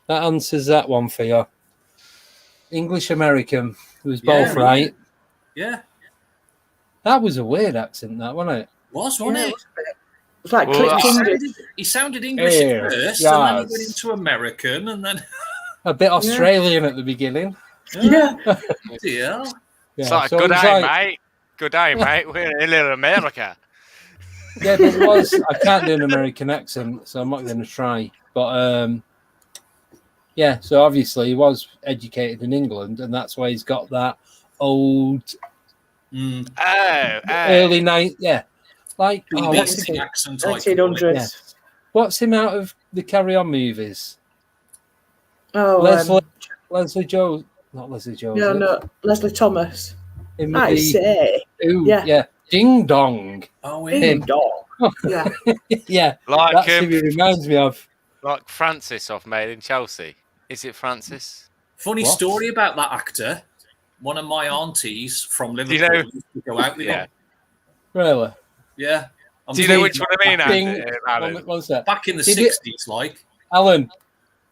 that answers that one for you. English American. It was both right. Yeah. That was a weird accent, that, wasn't it? Wasn't it? It's like He sounded English at first, and then he went into American, and then a bit Australian at the beginning. Yeah. Dear. It's like, good day, mate. Good day, mate. We're in little America. Yeah, but it was. I can't do an American accent, so I'm not going to try. But yeah, so obviously he was educated in England, and that's why he's got that old early night. Yeah, like what's the accent? 1900s. Yeah. What's him out of the Carry On movies? Oh, Leslie Jones. Not Leslie Jones. No, Leslie Thomas. I say. Ooh, yeah. Ding Dong. Oh, Ding Dong. Yeah. Yeah. Like that's who he reminds me of. Like Francis off Made in Chelsea. Is it Francis? Funny story about that actor. One of my aunties from Liverpool used to go out with him. Really? Yeah. Do you know which one I mean, Alan? What's that? Back in the 60s, like. Alan,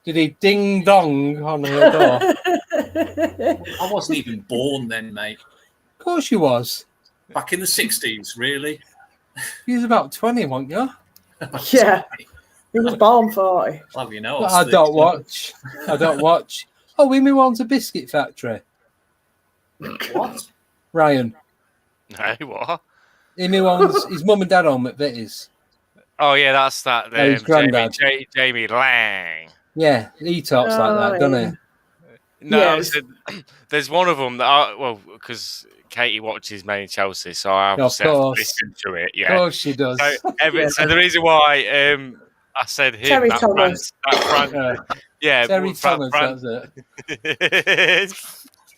did he ding dong on her door? I wasn't even born then, mate. Of course you was. Back in the 60s, really? He was about 20, wasn't you? Yeah. He was born 40. Well, you know, I don't watch. Oh, we move on to Biscuit Factory. What? Ryan. No, what? He move on his mum and dad home at Vitty's. Oh, yeah, that's that. His granddad. Jamie Lang. Yeah, he talks like that, doesn't he? No, yes. There's one of them that because Katie watches Made in Chelsea, so I have to listen to it. Yeah, of course she does. So the reason why I said him, Terry Thomas. Yeah, Terry Thomas, that's it.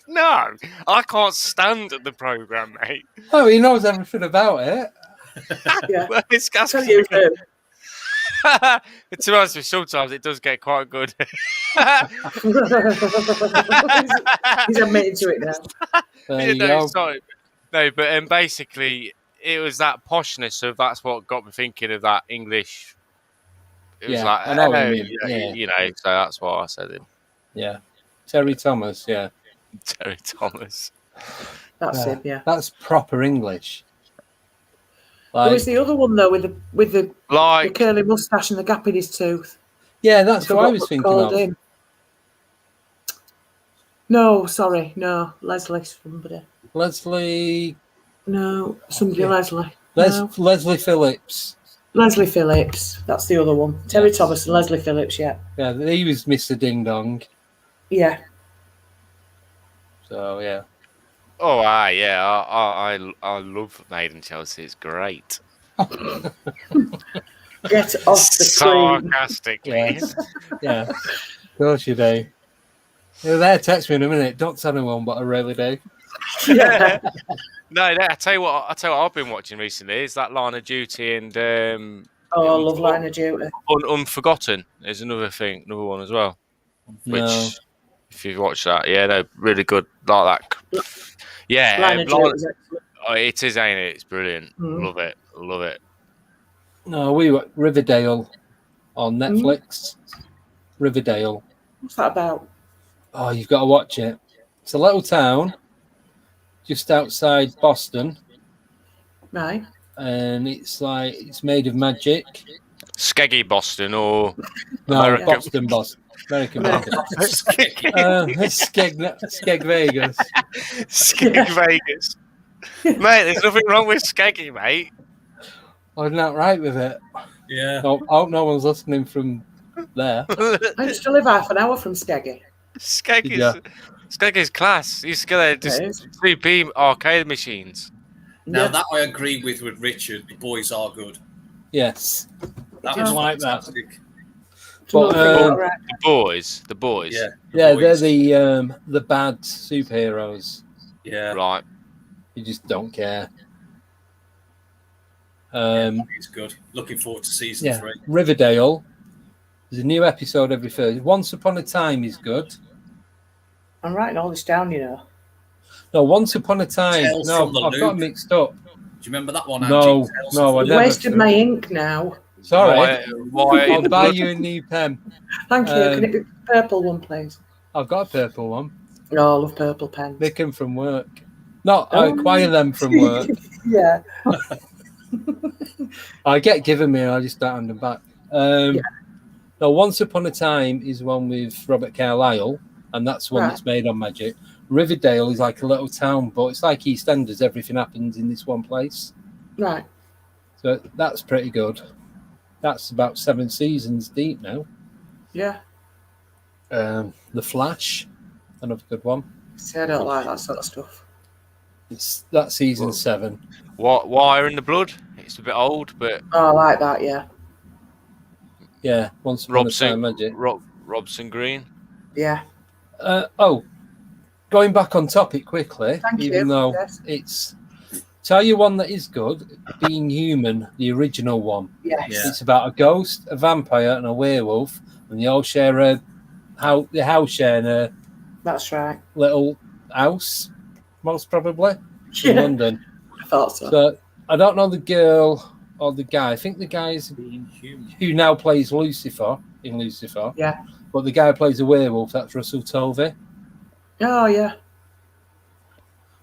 No, I can't stand the programme, mate. Oh, he knows everything about it. Yeah. Well, it's Tell you who. to be honest with you, sometimes it does get quite good. He's admitted to it now. There you go. No, but basically, it was that poshness of that's what got me thinking of that English. It was like, I know what you mean. You know, so that's why I said him. Yeah, Terry Thomas. Yeah, Terry Thomas. That's it. Yeah, that's proper English. There was the other one though with the curly moustache and the gap in his tooth. Yeah, that's what I was thinking of. Him. No, sorry, no, somebody. Leslie. No, somebody. Leslie. Leslie Phillips. Leslie Phillips. That's the other one. Terry Thomas and Leslie Phillips. Yeah. Yeah, he was Mr. Ding Dong. Yeah. So yeah. Oh, I love Made in Chelsea. It's great. Get off the screen. Sarcastically. Yes. Yeah. Of course you do. You're there, text me in a minute. Don't tell anyone, but I really do. Yeah. No, I tell you what I've been watching recently is that Line of Duty and I love Line of Duty. Unforgotten is another one as well. Which if you've watched that, no, really good like that. Yeah, Line of Duty is excellent. it is, ain't it? It's brilliant. Love it. No, we were Riverdale on Netflix. Riverdale. What's that about? Oh, you've got to watch it. It's a little town just outside Boston. Right. And it's made of magic. Skeggy Boston or American. Boston. American. Skeg Vegas. Skeg Vegas. Mate, there's nothing wrong with Skeggy, mate. I'm not right with it. Yeah. I hope no one's listening from there. I used to live half an hour from Skeggy. Skeggy's class. You used to go there just 3p arcade machines. Now that I agree with Richard, the boys are good. Yes. That was like fantastic. that. But, the boys. Yeah, they're the bad superheroes. Yeah. Right. You just don't care. It's good. Looking forward to season 3. Riverdale. There's a new episode every Thursday. Once Upon a Time is good. I'm writing all this down, you know. No, Once Upon a Time. Tales no, from the I've Loop. got them mixed up. Do you remember that one? No, I You've never. wasted my ink now. Sorry. Why I'll buy you a new pen. Thank you. Can it be a purple one, please? I've got a purple one. Oh, I love purple pens. They come from work. No, I acquire them from work. Yeah. I get given me, I just don't hand them back. No, Once Upon a Time is one with Robert Carlyle, and that's one that's made on Magic. Riverdale is like a little town, but it's like EastEnders. Everything happens in this one place. Right. So that's pretty good. That's about 7 seasons deep now. Yeah. The Flash, another good one. See, I don't like that sort of stuff. It's that season 7. Wire in the Blood. It's a bit old, but I like that. Yeah. Yeah. Once Upon a Time Magic. Robson Green. Yeah. Going back on topic quickly, even though it's tell you one that is good, Being Human, the original one. Yes. Yeah. It's about a ghost, a vampire, and a werewolf, and they all share a That's right. little house, most probably in London. I thought so. So I don't know the girl or the guy. I think the guy's who now plays Lucifer in Lucifer. Yeah. But the guy who plays a werewolf, that's Russell Tovey. Oh yeah.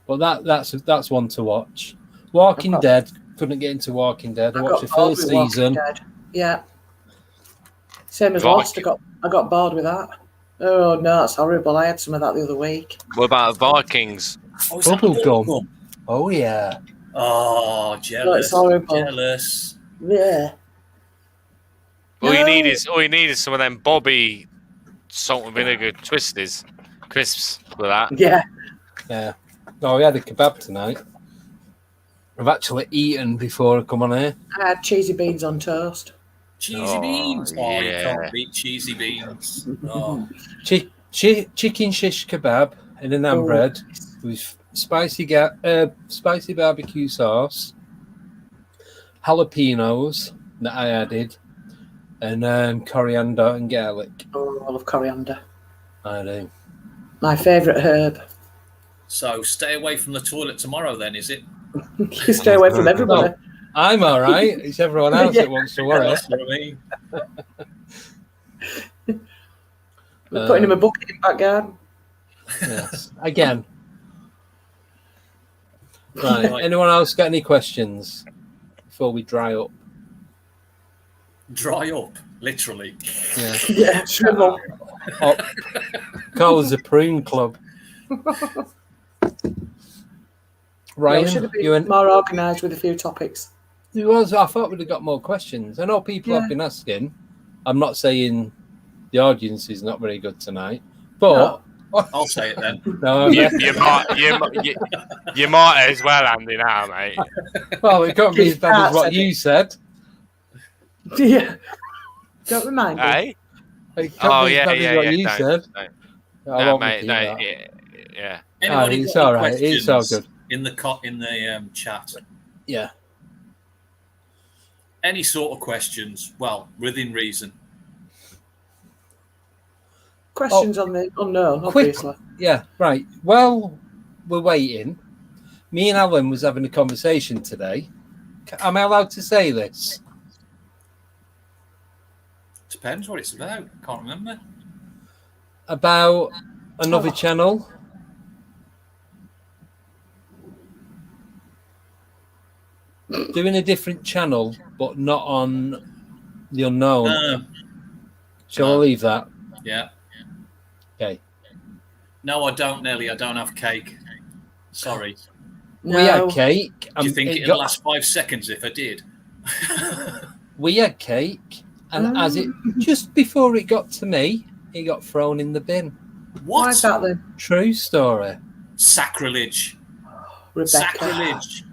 But that's one to watch. Walking Dead. Couldn't get into Walking Dead. I watched the first season. Yeah. Same as Lost. I got bored with that. Oh no, it's horrible. I had some of that the other week. What about Vikings? Bubblegum. Oh yeah. Oh, jealous. No, it's horrible. Jealous. Yeah. All you need is some of them Bobby salt and vinegar twisties, crisps for that. Yeah. Yeah. Oh, we had a kebab tonight. I've actually eaten before I come on here. I had cheesy beans on toast. Cheesy beans. Oh, you can't beat cheesy beans. Oh. Chicken shish kebab in a naan bread with spicy barbecue sauce, jalapenos that I added, and coriander and garlic. Oh, I love coriander. I do. My favourite herb. So stay away from the toilet tomorrow then, is it? You stay away from everybody. No, I'm all right. It's everyone else that wants to worry. That's what I mean. We're putting him a bucket in the back garden. Yes. Again. Right. Anyone else got any questions before we dry up? Dry up, literally. Yeah. Yeah, shrivel. Call us a prune club. Ryan, should have been more organised with a few topics. It was. I thought we'd have got more questions. I know people have been asking. I'm not saying the audience is not very good tonight, but I'll say it then. No, you might as well, Andy, now, mate. Well, it can't be as bad as what you said. Yeah. Don't remind me. Hey? It can't be as bad as what you said. No, mate. No, yeah. It's all right. It's all good. In the chat. Yeah. Any sort of questions? Well, within reason. Questions on the unknown, obviously. Yeah, right. Well, we're waiting. Me and Alan was having a conversation today. Am I allowed to say this? Depends what it's about. Can't remember. About another channel. Doing a different channel, but not on the unknown. Shall I leave that? Yeah. Okay. No, I don't, Nelly. I don't have cake. Sorry. No. We had cake. Do you think it'd last 5 seconds if I did? we had cake, and as it just before it got to me, it got thrown in the bin. What? Why is that then? True story. Sacrilege. Rebecca. Sacrilege.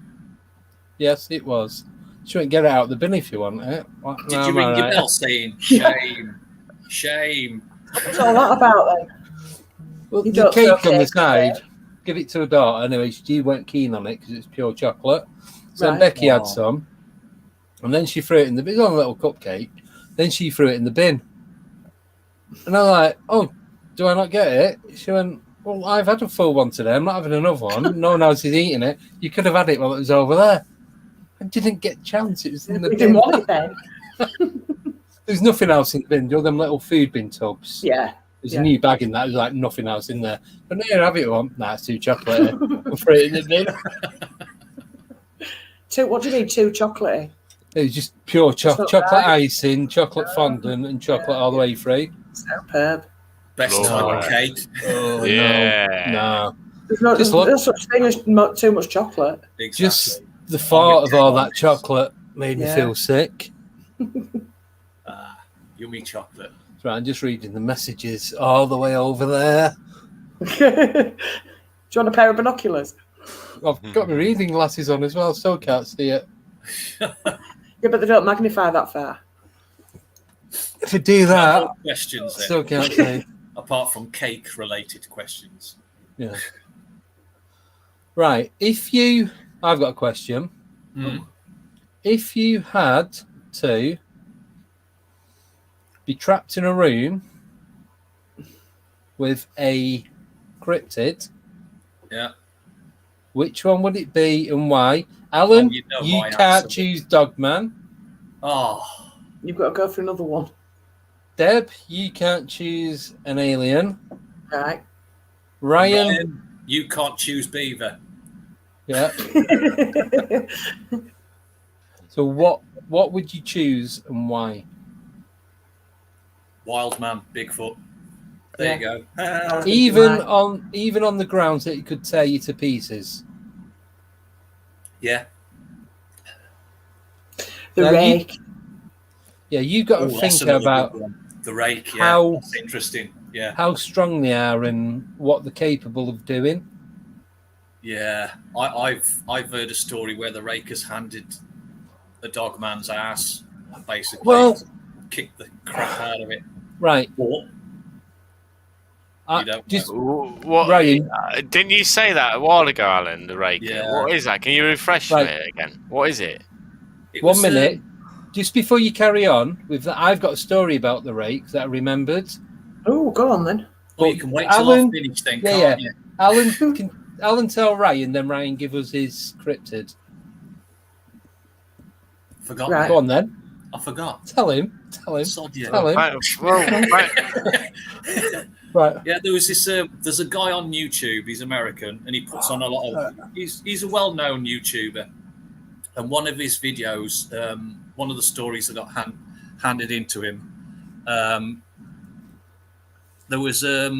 Yes, it was. She went get it out of the bin if you want it. Did you ring your bell saying shame, shame? What's all that about then? Well, the cake on the side, give it to her daughter. Anyway, she weren't keen on it because it's pure chocolate. So Becky had some, and then she threw it in the bin. It was on a little cupcake. Then she threw it in the bin. And I was like, oh, do I not get it? She went, well, I've had a full one today. I'm not having another one. No one else is eating it. You could have had it while it was over there. I didn't get a chance. It was in the bin. Didn't want it then. There's nothing else in the bin. You know them little food bin tubs? Yeah. There's a new bag in that. There's like nothing else in there. But here, have it one. Nah, it's too chocolatey. We'll throw it in the bin. What do you mean, too chocolatey? It was just pure chocolate icing, chocolate fondant, and chocolate all the way through. Superb. Best type of cake. Oh, yeah. No. There's no such thing as too much chocolate. Exactly. Just the thought of all that chocolate made me feel sick. Yummy chocolate. Right, I'm just reading the messages all the way over there. Do you want a pair of binoculars? I've got my reading glasses on as well, so can't see it. Yeah, but they don't magnify that far. If I do that, questions then. Still can't see. Apart from cake-related questions. Yeah. Right. I've got a question. If you had to be trapped in a room with a cryptid, which one would it be and why? Alan, you can't choose Dogman. Oh. You've got to go for another one. Deb, you can't choose an alien. Right. Ryan, you can't choose Beaver. Yeah. So what would you choose and why? Wild man, Bigfoot. There you go. Even on the grounds that it could tear you to pieces. Yeah. The rake. You've got to think about the rake. Yeah, how that's interesting. Yeah, how strong they are and what they're capable of doing. Yeah, I've heard a story where the rake has handed the dog man's ass and basically kicked the crap out of it. Right. Ryan, didn't you say that a while ago, Alan? The rake. Yeah. What is that? Can you refresh me again? What is it? 1 minute. Just before you carry on with that, I've got a story about the rake that I remembered. Oh, go on then. Well, you can wait till I finish then, can't you? Alan tell Ryan, then Ryan give us his cryptid. Forgot. Right. Go on then. I forgot. Tell him. Tell him. Right. Yeah, there was this. There's a guy on YouTube. He's American, and he puts on a lot of. He's a well-known YouTuber, and one of his videos, one of the stories that got handed into him, there was a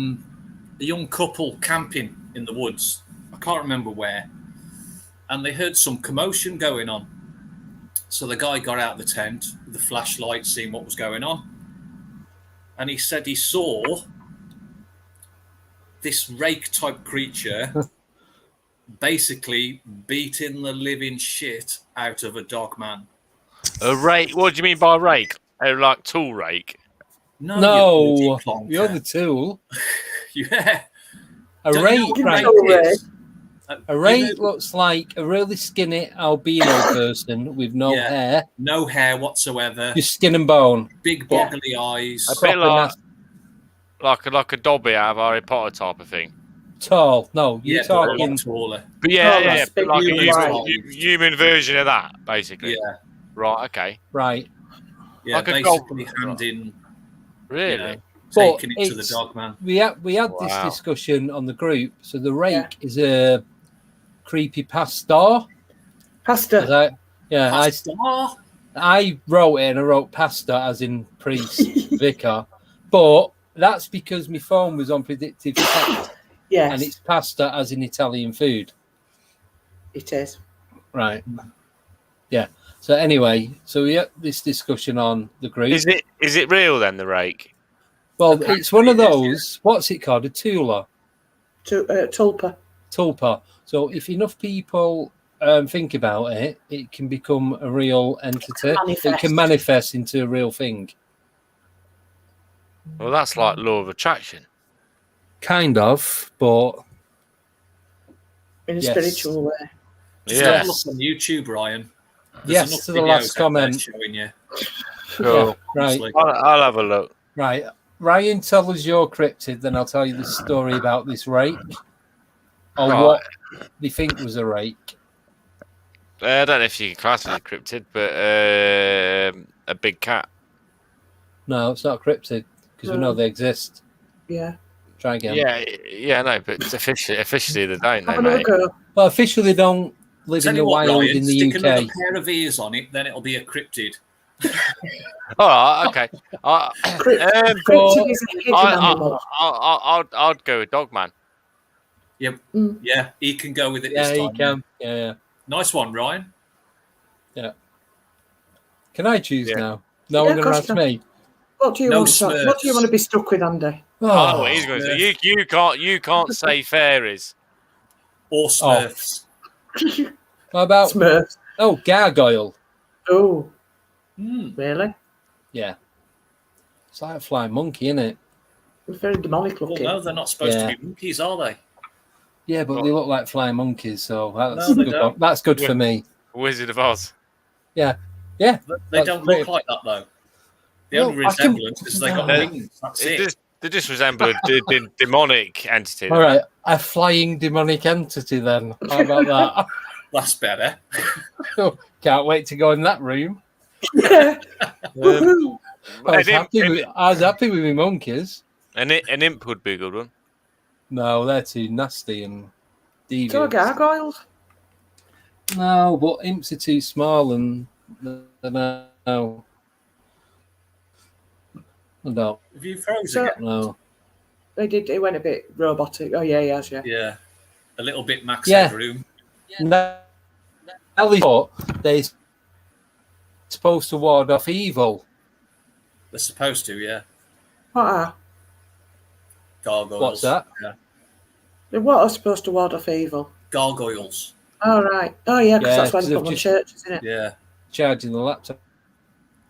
young couple camping in the woods. I can't remember where, and they heard some commotion going on. So the guy got out of the tent with the flashlight, seeing what was going on, and he said he saw this rake-type creature basically beating the living shit out of a dog man. A rake? What do you mean by rake? Like tool rake? No, you're the tool. Yeah. A rake looks like a really skinny albino person with no hair. No hair whatsoever. Just skin and bone. Big boggly eyes. A bit like a Dobby out of Harry Potter type of thing. Tall. No, you're talking taller. But like a human version of that, basically. Yeah. Right, okay. Right. Yeah, like basically handing. Really? Taking it to the dog man. We had this discussion on the group. So the rake is a creepy pastor. Pastor. I wrote it and I wrote pastor as in priest, vicar. But that's because my phone was on predictive text. Yes. And it's pasta as in Italian food. It is. Right. Yeah. So anyway, so we had this discussion on the group. Is it real then, the rake? Well, it's one of those. What's it called? A tula. Tulpa. Tulpa. So if enough people think about it, it can become a real entity. It can manifest into a real thing. Well, that's like law of attraction. Kind of, but in a spiritual way. Just have a look on YouTube, Ryan. There's yes, to the last comment. Showing you. Cool. Yeah, right. I'll have a look. Right. Ryan, tell us your cryptid, then I'll tell you the story about this rake. Or what they think was a rake. I don't know if you can class it as cryptid, but a big cat. No, it's not cryptid, because we know they exist. Yeah. Try again. Yeah, no, but it's officially they don't, Have another go. Well, officially they don't live in the wild Ryan, in the stick UK. another pair of ears on it, then it'll be a cryptid. All right, okay. Cryptid is a hidden animal. I'd go with Dogman. Yeah, yeah, he can go with it Yeah, this he time. can. Yeah. Nice one, Ryan. Yeah. Can I choose now? No Yeah, one going to ask me. What do you want to be stuck with, Andy? Oh, he's going to say you can't say fairies or Smurfs. What about Smurfs? Oh, gargoyle. Oh, really? Yeah. It's like a flying monkey, isn't it? It's very demonic looking. Well, no, they're not supposed to be monkeys, are they? Yeah, but they look like flying monkeys, so that's No, good. That's good for me. Wizard of Oz. Yeah. They don't look like that though. The only resemblance is they got wings. That's it. They just resemble a demonic entity. All right, a flying demonic entity then. How about that? That's better. Can't wait to go in that room. Yeah. I was happy with my monkeys. An imp would be a good one. No, they're too nasty and devious. So gargoyles? No, but imps are too small and no. No. Have you frozen again? No. It went a bit robotic. Oh yeah, he has, yeah. Yeah. A little bit max headroom. No. Ellie thought they're supposed to ward off evil. They're supposed to, yeah. What are? Gargoyles. What's that? Yeah. What are supposed to ward off evil? Gargoyles. Oh, right. Oh, yeah, because that's why they put them on churches, isn't it? Yeah. Charging the laptop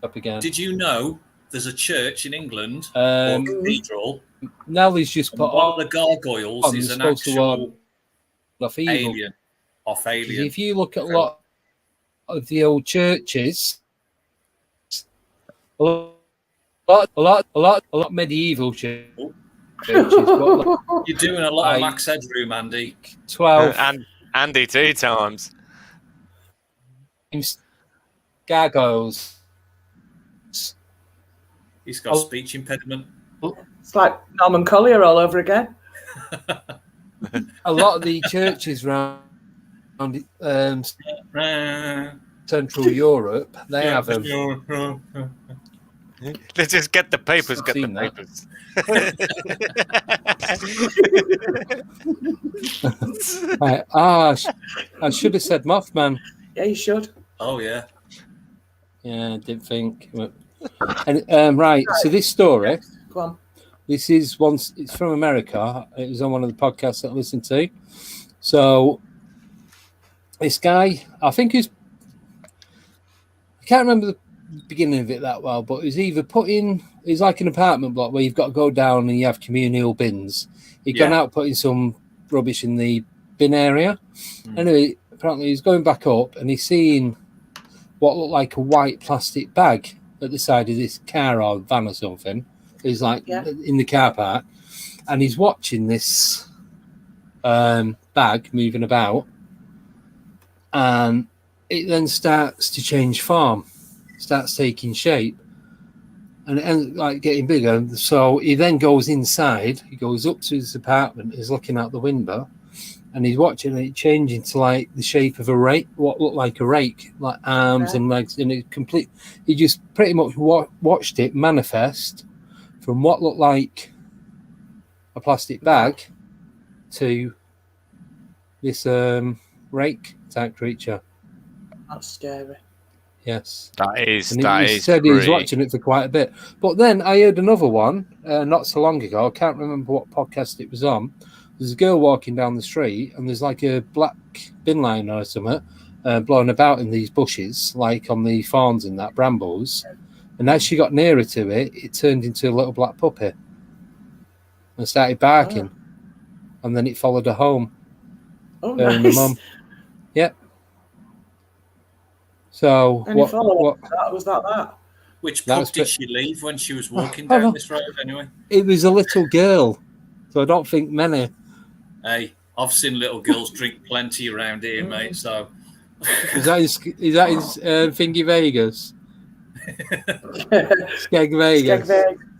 up again. Did you know there's a church in England, or cathedral? Nellie's just put one of the gargoyles is an actual alien. Off alien. If you look at a lot of the old churches, a lot medieval churches. You're doing a lot of max headroom, Andy. 12 and Andy 2 times. Gargoyles. He's got a speech impediment. It's like Norman Collier all over again. A lot of the churches around Central Europe, they have them. Let's just get the papers. Get the papers. Right. I should have said Mothman. Yeah, you should. Oh yeah. Yeah, I didn't think. And right. So this story. Go on. This is it's from America. It was on one of the podcasts that I listened to. So this guy, I think I can't remember the beginning of it that well, but it's either it's like an apartment block where you've got to go down and you have communal bins. He'd gone out putting some rubbish in the bin area. Anyway, apparently he's going back up and he's seeing what looked like a white plastic bag at the side of this car or van or something. He's like in the car park, and he's watching this bag moving about, and it then starts to change form, starts taking shape, and it ends like getting bigger. So he then goes inside. He goes up to his apartment. He's looking out the window, and he's watching it change into like the shape of a rake, what looked like a rake, like arms and legs, and he just pretty much watched it manifest from what looked like a plastic bag to this rake type creature. That's scary. Yes. He said he was watching it for quite a bit. But then I heard another one not so long ago. I can't remember what podcast it was on. There's a girl walking down the street and there's like a black bin liner or something blowing about in these bushes, like on the fawns and that, brambles. And as she got nearer to it, it turned into a little black puppy and started barking. And then it followed her home. Oh, nice. And the mum. Yep. So what was that? Which pub did she leave when she was walking down this road anyway? It was a little girl, so I don't think many. Hey, I've seen little girls drink plenty around here, mate. So is that his Thingy Vegas? Skeg Vegas.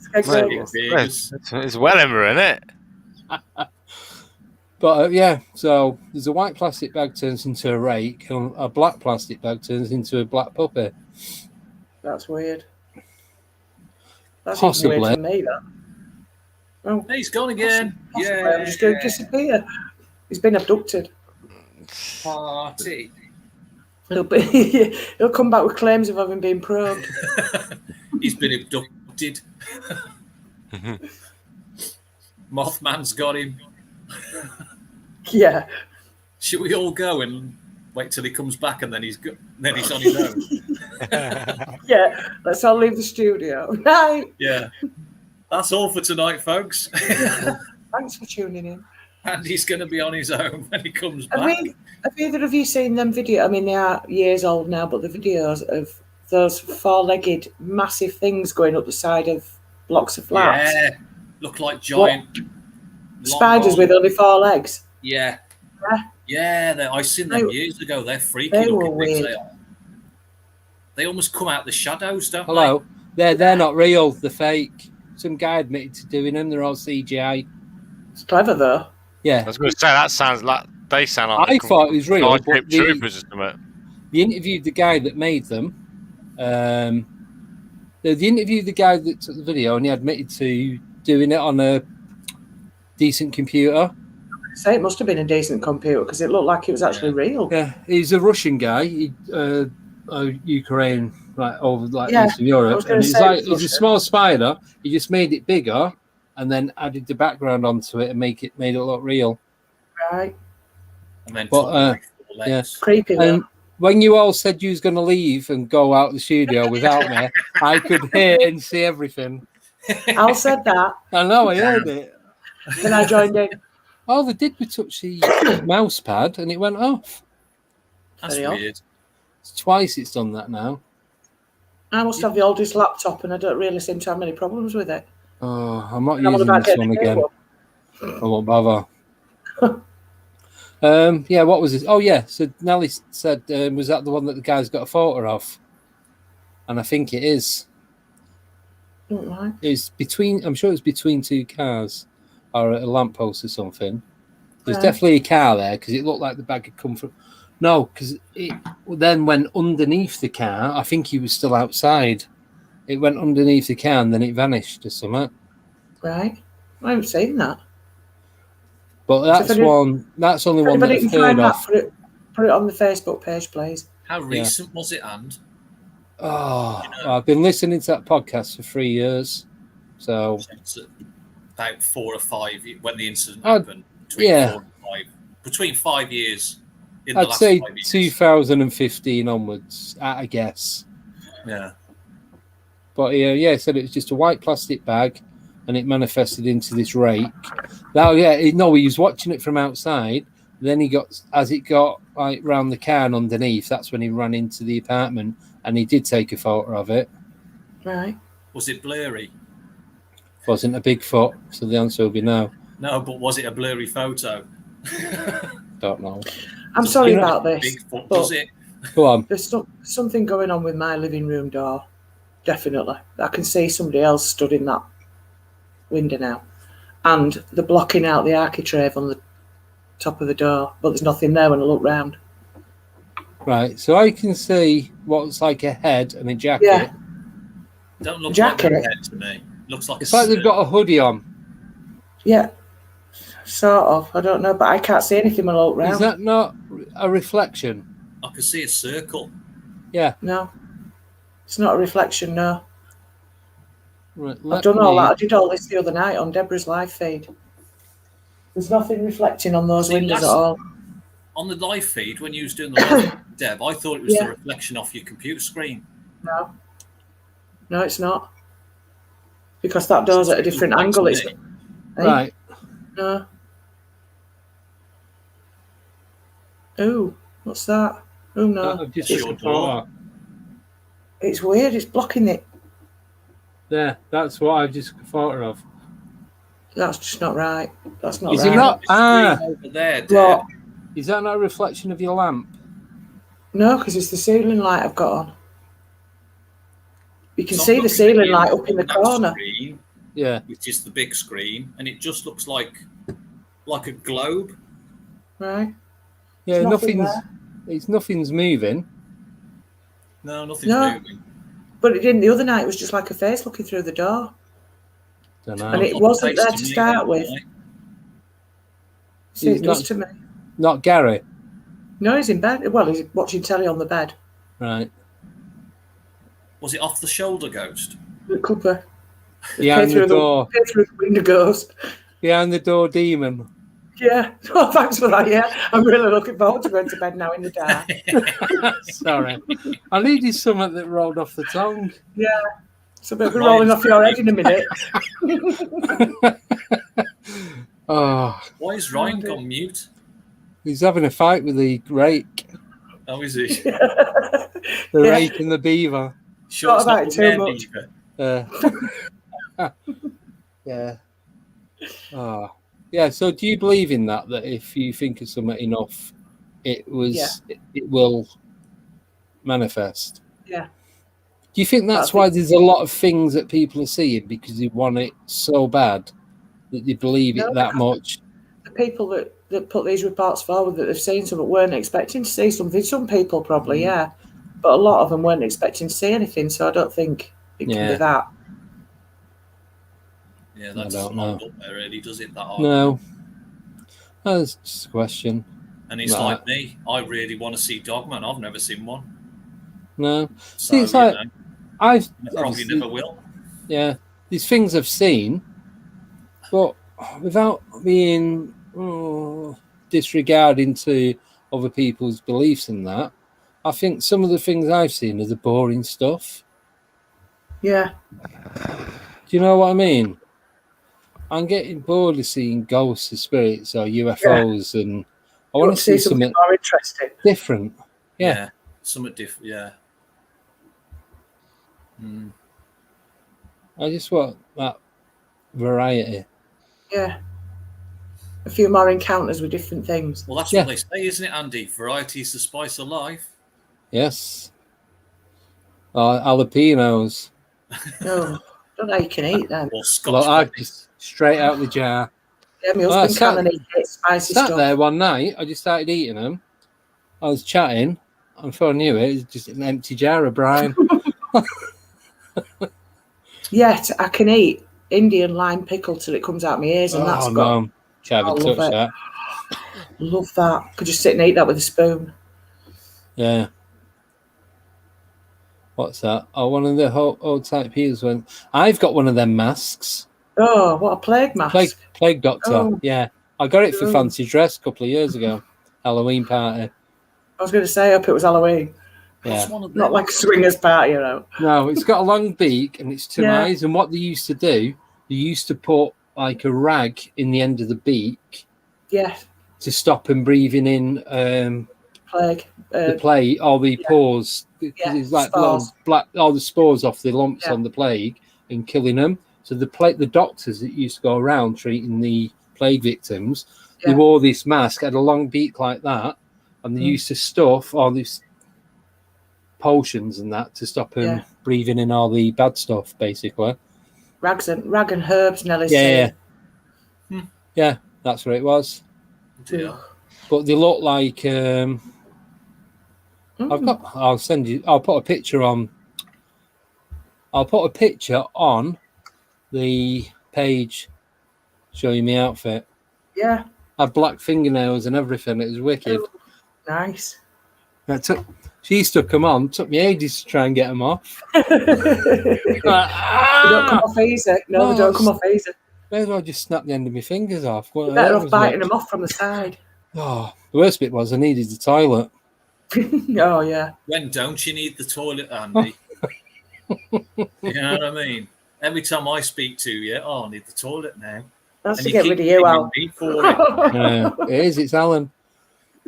Skeg Vegas. It's Wellimer, isn't it? But so there's a white plastic bag turns into a rake, and a black plastic bag turns into a black puppy. That's weird. That's possibly weird for me, that. Oh, he's gone again. Yeah, I'm just going to disappear. He's been abducted. Party. He'll come back with claims of having been probed. He's been abducted. Mothman's got him. Yeah. Should we all go and wait till he comes back and then he's on his own? Yeah, let's all leave the studio. Right. Yeah. That's all for tonight, folks. Thanks for tuning in. And he's going to be on his own when he comes back. Have either of you seen them videos? I mean, they are years old now, but the videos of those four-legged massive things going up the side of blocks of flats. Yeah, look like giant spiders with only 4 legs. Yeah. Yeah, I seen them years ago. They're freaky looking things. They almost come out the shadows, don't they? They're not real. They're fake. Some guy admitted to doing them. They're all CGI. It's clever, though. Yeah. I was going to say, that sounds like they sound like. I thought it was real. But troopers or something. They interviewed the guy that made them. They interviewed the guy that took the video, and he admitted to doing it on a decent computer. So it must have been a decent computer because it looked like it was actually real. Yeah, he's a Russian guy. Ukraine, Eastern Europe. And he's a small spider. He just made it bigger and then added the background onto it and made it look real. Right. And then creepy. And when you all said you was going to leave and go out the studio without me, I could hear and see everything. Al said that. I know, I heard it. Then I joined in. All they did was touch the mouse pad and it went off. That's weird. Twice it's done that now. I must have the oldest laptop and I don't really seem to have many problems with it. Oh, I'm not using this one again. I won't bother. What was this? Oh, yeah. So Nelly said, was that the one that the guy's got a photo of? And I think it is. Right. It's between, I'm sure it's between 2 cars or a lamppost or something. There's definitely a car there because it looked like the bag had come from. No, because it then went underneath the car. I think he was still outside. It went underneath the car and then it vanished or something. Right. I haven't seen that. But that's that's only one that I've heard of. Put it on the Facebook page, please. How recent was it, and? Oh, I've been listening to that podcast for 3 years. So about 4 or 5 when the incident happened. Between 4 and 5. Between 5 years. I'd say 2015 onwards, I guess. Yeah. But he said it was just a white plastic bag and it manifested into this rake. Now, he was watching it from outside. Then as it got like round the car and underneath, that's when he ran into the apartment and he did take a photo of it. Right. Was it blurry? Wasn't a Bigfoot, so the answer will be no. No, but was it a blurry photo? Don't know. I'm sorry about this. Bigfoot, does it? Go on. There's something going on with my living room door. Definitely. I can see somebody else stood in that window now. And they're blocking out the architrave on the top of the door, but there's nothing there when I look round. Right, so I can see what's like a head and a jacket. Yeah. Don't look like a head to me. Looks like it's like they've got a hoodie on. Yeah. Sort of. I don't know, but I can't see anything when I look round. Is that not a reflection? I can see a circle. Yeah. No. It's not a reflection, no. Right, I've done all that. I did all this the other night on Deborah's live feed. There's nothing reflecting on those windows at all. On the live feed, when you was doing the live Deb, I thought it was the reflection off your computer screen. No. No, it's not. Because that door's at a different angle. It's right. No. Oh, what's that? Oh no. Just your door. It's weird, it's blocking it. Yeah, that's what I've just thought of. That's just not right. That's not Is right. it not? Over there, what? Is that not a reflection of your lamp? No, because it's the ceiling light I've got on. You can see the ceiling light up in the corner. Screen, yeah. Which is the big screen, and it just looks like a globe. Right. Yeah, nothing's moving. No, nothing's moving. But it didn't the other night. It was just like a face looking through the door. Don't know. And it wasn't there to start with. See, it does to me. Not Gary? No, he's in bed. Well, he's watching telly on the bed. Right. Was it off the shoulder ghost? It could be. Behind the door. Through the window ghost. Behind the door demon. Yeah. Oh, thanks for that. Yeah, I'm really looking forward to going to bed now in the dark. Sorry, I needed something that rolled off the tongue. Yeah, it's a bit of rolling off your head in a minute. Oh, why is Ryan gone mute? He's having a fight with the rake. Oh, is he? The rake and the beaver. Sure, it's not too much. Yeah. Oh. Yeah, so do you believe in that if you think of something enough, it will manifest? Yeah. Do you think that's why there's a lot of things that people are seeing because they want it so bad that they believe it that much? The people that put these reports forward that they've seen something weren't expecting to see something. Some people probably, yeah. But a lot of them weren't expecting to see anything, so I don't think it can be that. Yeah, that's not up there, really, does it? That hard? No. That's just a question. And it's like me. I really want to see Dogman. I've never seen one. No. So, it's like, I probably never will. Yeah. These things I've seen, but without being disregarding to other people's beliefs and that, I think some of the things I've seen are the boring stuff. Yeah. Do you know what I mean? I'm getting bored of seeing ghosts or spirits or UFOs, and I want to see something more interesting, different. Yeah, something different. Yeah. I just want that variety. Yeah, a few more encounters with different things. Well, that's what they say, isn't it, Andy? Variety is the spice of life. Yes. Jalapenos. No, don't know you can eat them. Or Scotch just straight out the jar. Yeah, my husband can and eat spicy stuff. Sat there one night, I just started eating them. I was chatting, and before I knew it, it was just an empty jar of brine. Yet I can eat Indian lime pickle till it comes out my ears, and that's got. Touch that. Love that. Could just sit and eat that with a spoon. Yeah. What's that? Oh, one of the old type healers went. I've got one of them masks. Oh, what a plague mask! Plague doctor. Oh. Yeah, I got it for fancy dress a couple of years ago, Halloween party. I was going to say, I hope it was Halloween. Yeah, not like a swingers party, you know. No, it's got a long beak and it's two eyes. And what they used to do, they used to put like a rag in the end of the beak. Yeah. To stop them breathing in plague. The plague, all the pores. It's like black, all the spores off the lumps on the plague and killing them. So the doctors that used to go around treating the plague victims, they wore this mask, had a long beak like that, and they used to stuff all these potions and that to stop them breathing in all the bad stuff, basically. Rag and herbs, Nelly. Yeah, that's what it was. Yeah. But they look like I'll send you. I'll put a picture on the page showing me outfit. Yeah. I had black fingernails and everything. It was wicked. Oh, nice. She stuck them on. Took me ages to try and get them off. They don't come off easy. No, they don't come off easy. May as well just snap the end of my fingers off. You're better off biting them off from the side. Oh, the worst bit was I needed the toilet. Oh, yeah. When don't you need the toilet, Andy? You know what I mean? Every time I speak to you, I need the toilet now. That's to get rid of you, Al. It is. It's Alan.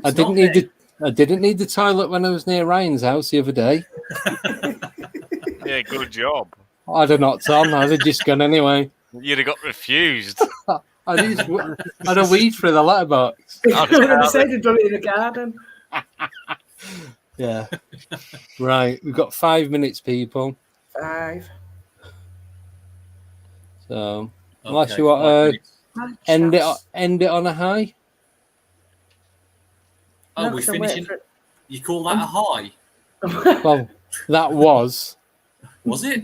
I didn't need the toilet when I was near Ryan's house the other day. Yeah, good job. I'd have knocked on. I'd have just gone anyway. You'd have got refused. I'd have weed through the letterbox. I would have said to do it in the garden. Yeah. Right. We've got 5 minutes, people. 5. So, unless you want to end it on a high. Oh, we're finishing. You call that a high? Well, that was. Was it?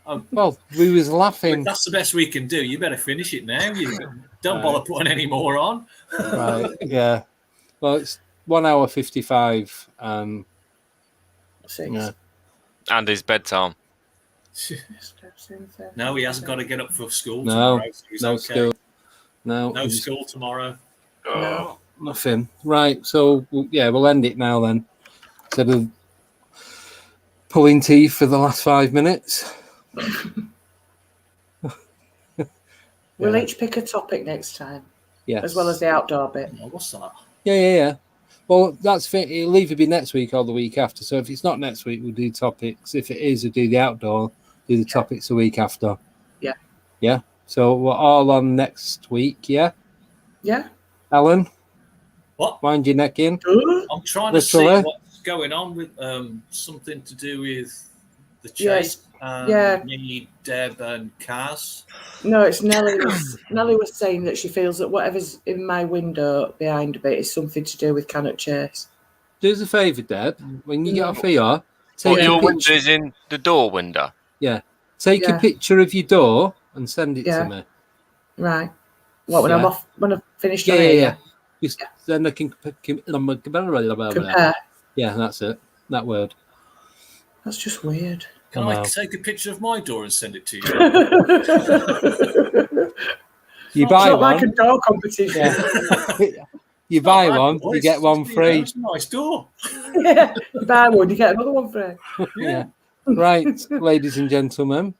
Oh. Well, we was laughing. If that's the best we can do. You better finish it now. You don't bother putting any more on. Right. Yeah. Well, it's 1 hour 55. 6. Yeah. And his bedtime. No, he hasn't got to get up for school tomorrow. So school. No school tomorrow. Oh, nothing. Right. So, we'll end it now then. Instead of pulling teeth for the last 5 minutes. We'll each pick a topic next time. Yeah. As well as the outdoor bit. Oh, what's that? Yeah. Well, that's it. It'll either be next week or the week after. So if it's not next week, we'll do topics. If it is, we'll do the outdoor, do the topics the week after. Yeah. Yeah. So we're all on next week, yeah? Yeah. Alan? What? Wind your neck in. I'm trying to see what's going on with something to do with the chase. Me, Deb, and Kaz. No, it's Nelly. Nelly was saying that she feels that whatever's in my window behind a bit is something to do with Cannock Chase. Do us a favour, Deb. When you get off here, take your window is in the door window. Yeah. Take a picture of your door and send it to me. Right. What, when I'm off, when I've finished? Yeah. Then I can compare. Yeah, that's it. That word. That's just weird. Can I take a picture of my door and send it to you? You buy one. Like a door competition. Yeah. You buy one, you get one free. That's a nice door. Yeah. You buy one, you get another one free. Yeah. Right, ladies and gentlemen,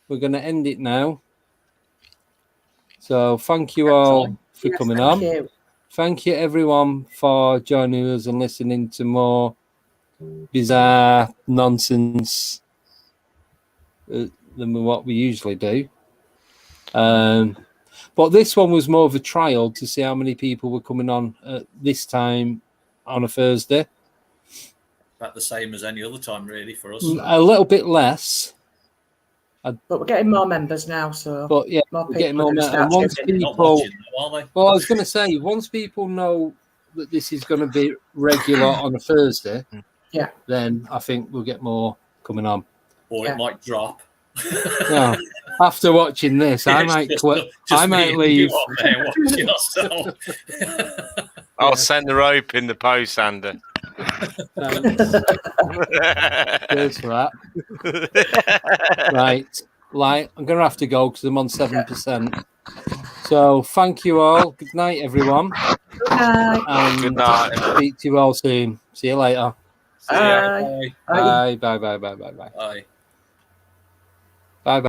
we're going to end it now. So thank you all for coming on. You. Thank you, everyone, for joining us and listening to more bizarre nonsense than what we usually do. But this one was more of a trial to see how many people were coming on this time on a Thursday. About the same as any other time, really, for us. A little bit less. But we're getting more members now, so. But yeah, we're getting more members. And once people, well, I was going to say, once people know that this is going to be regular on a Thursday, then I think we'll get more coming on. Or it might drop. Yeah. After watching this, I might quit. I might leave. I'll send the rope in the post, Andy. Cheers for that. Right. I'm going to have to go because I'm on 7%. So thank you all. Good night, everyone. Good night. And good night. Speak to you all soon. See you later. Bye. Bye. Bye. Bye. Bye. Bye. Bye. Bye.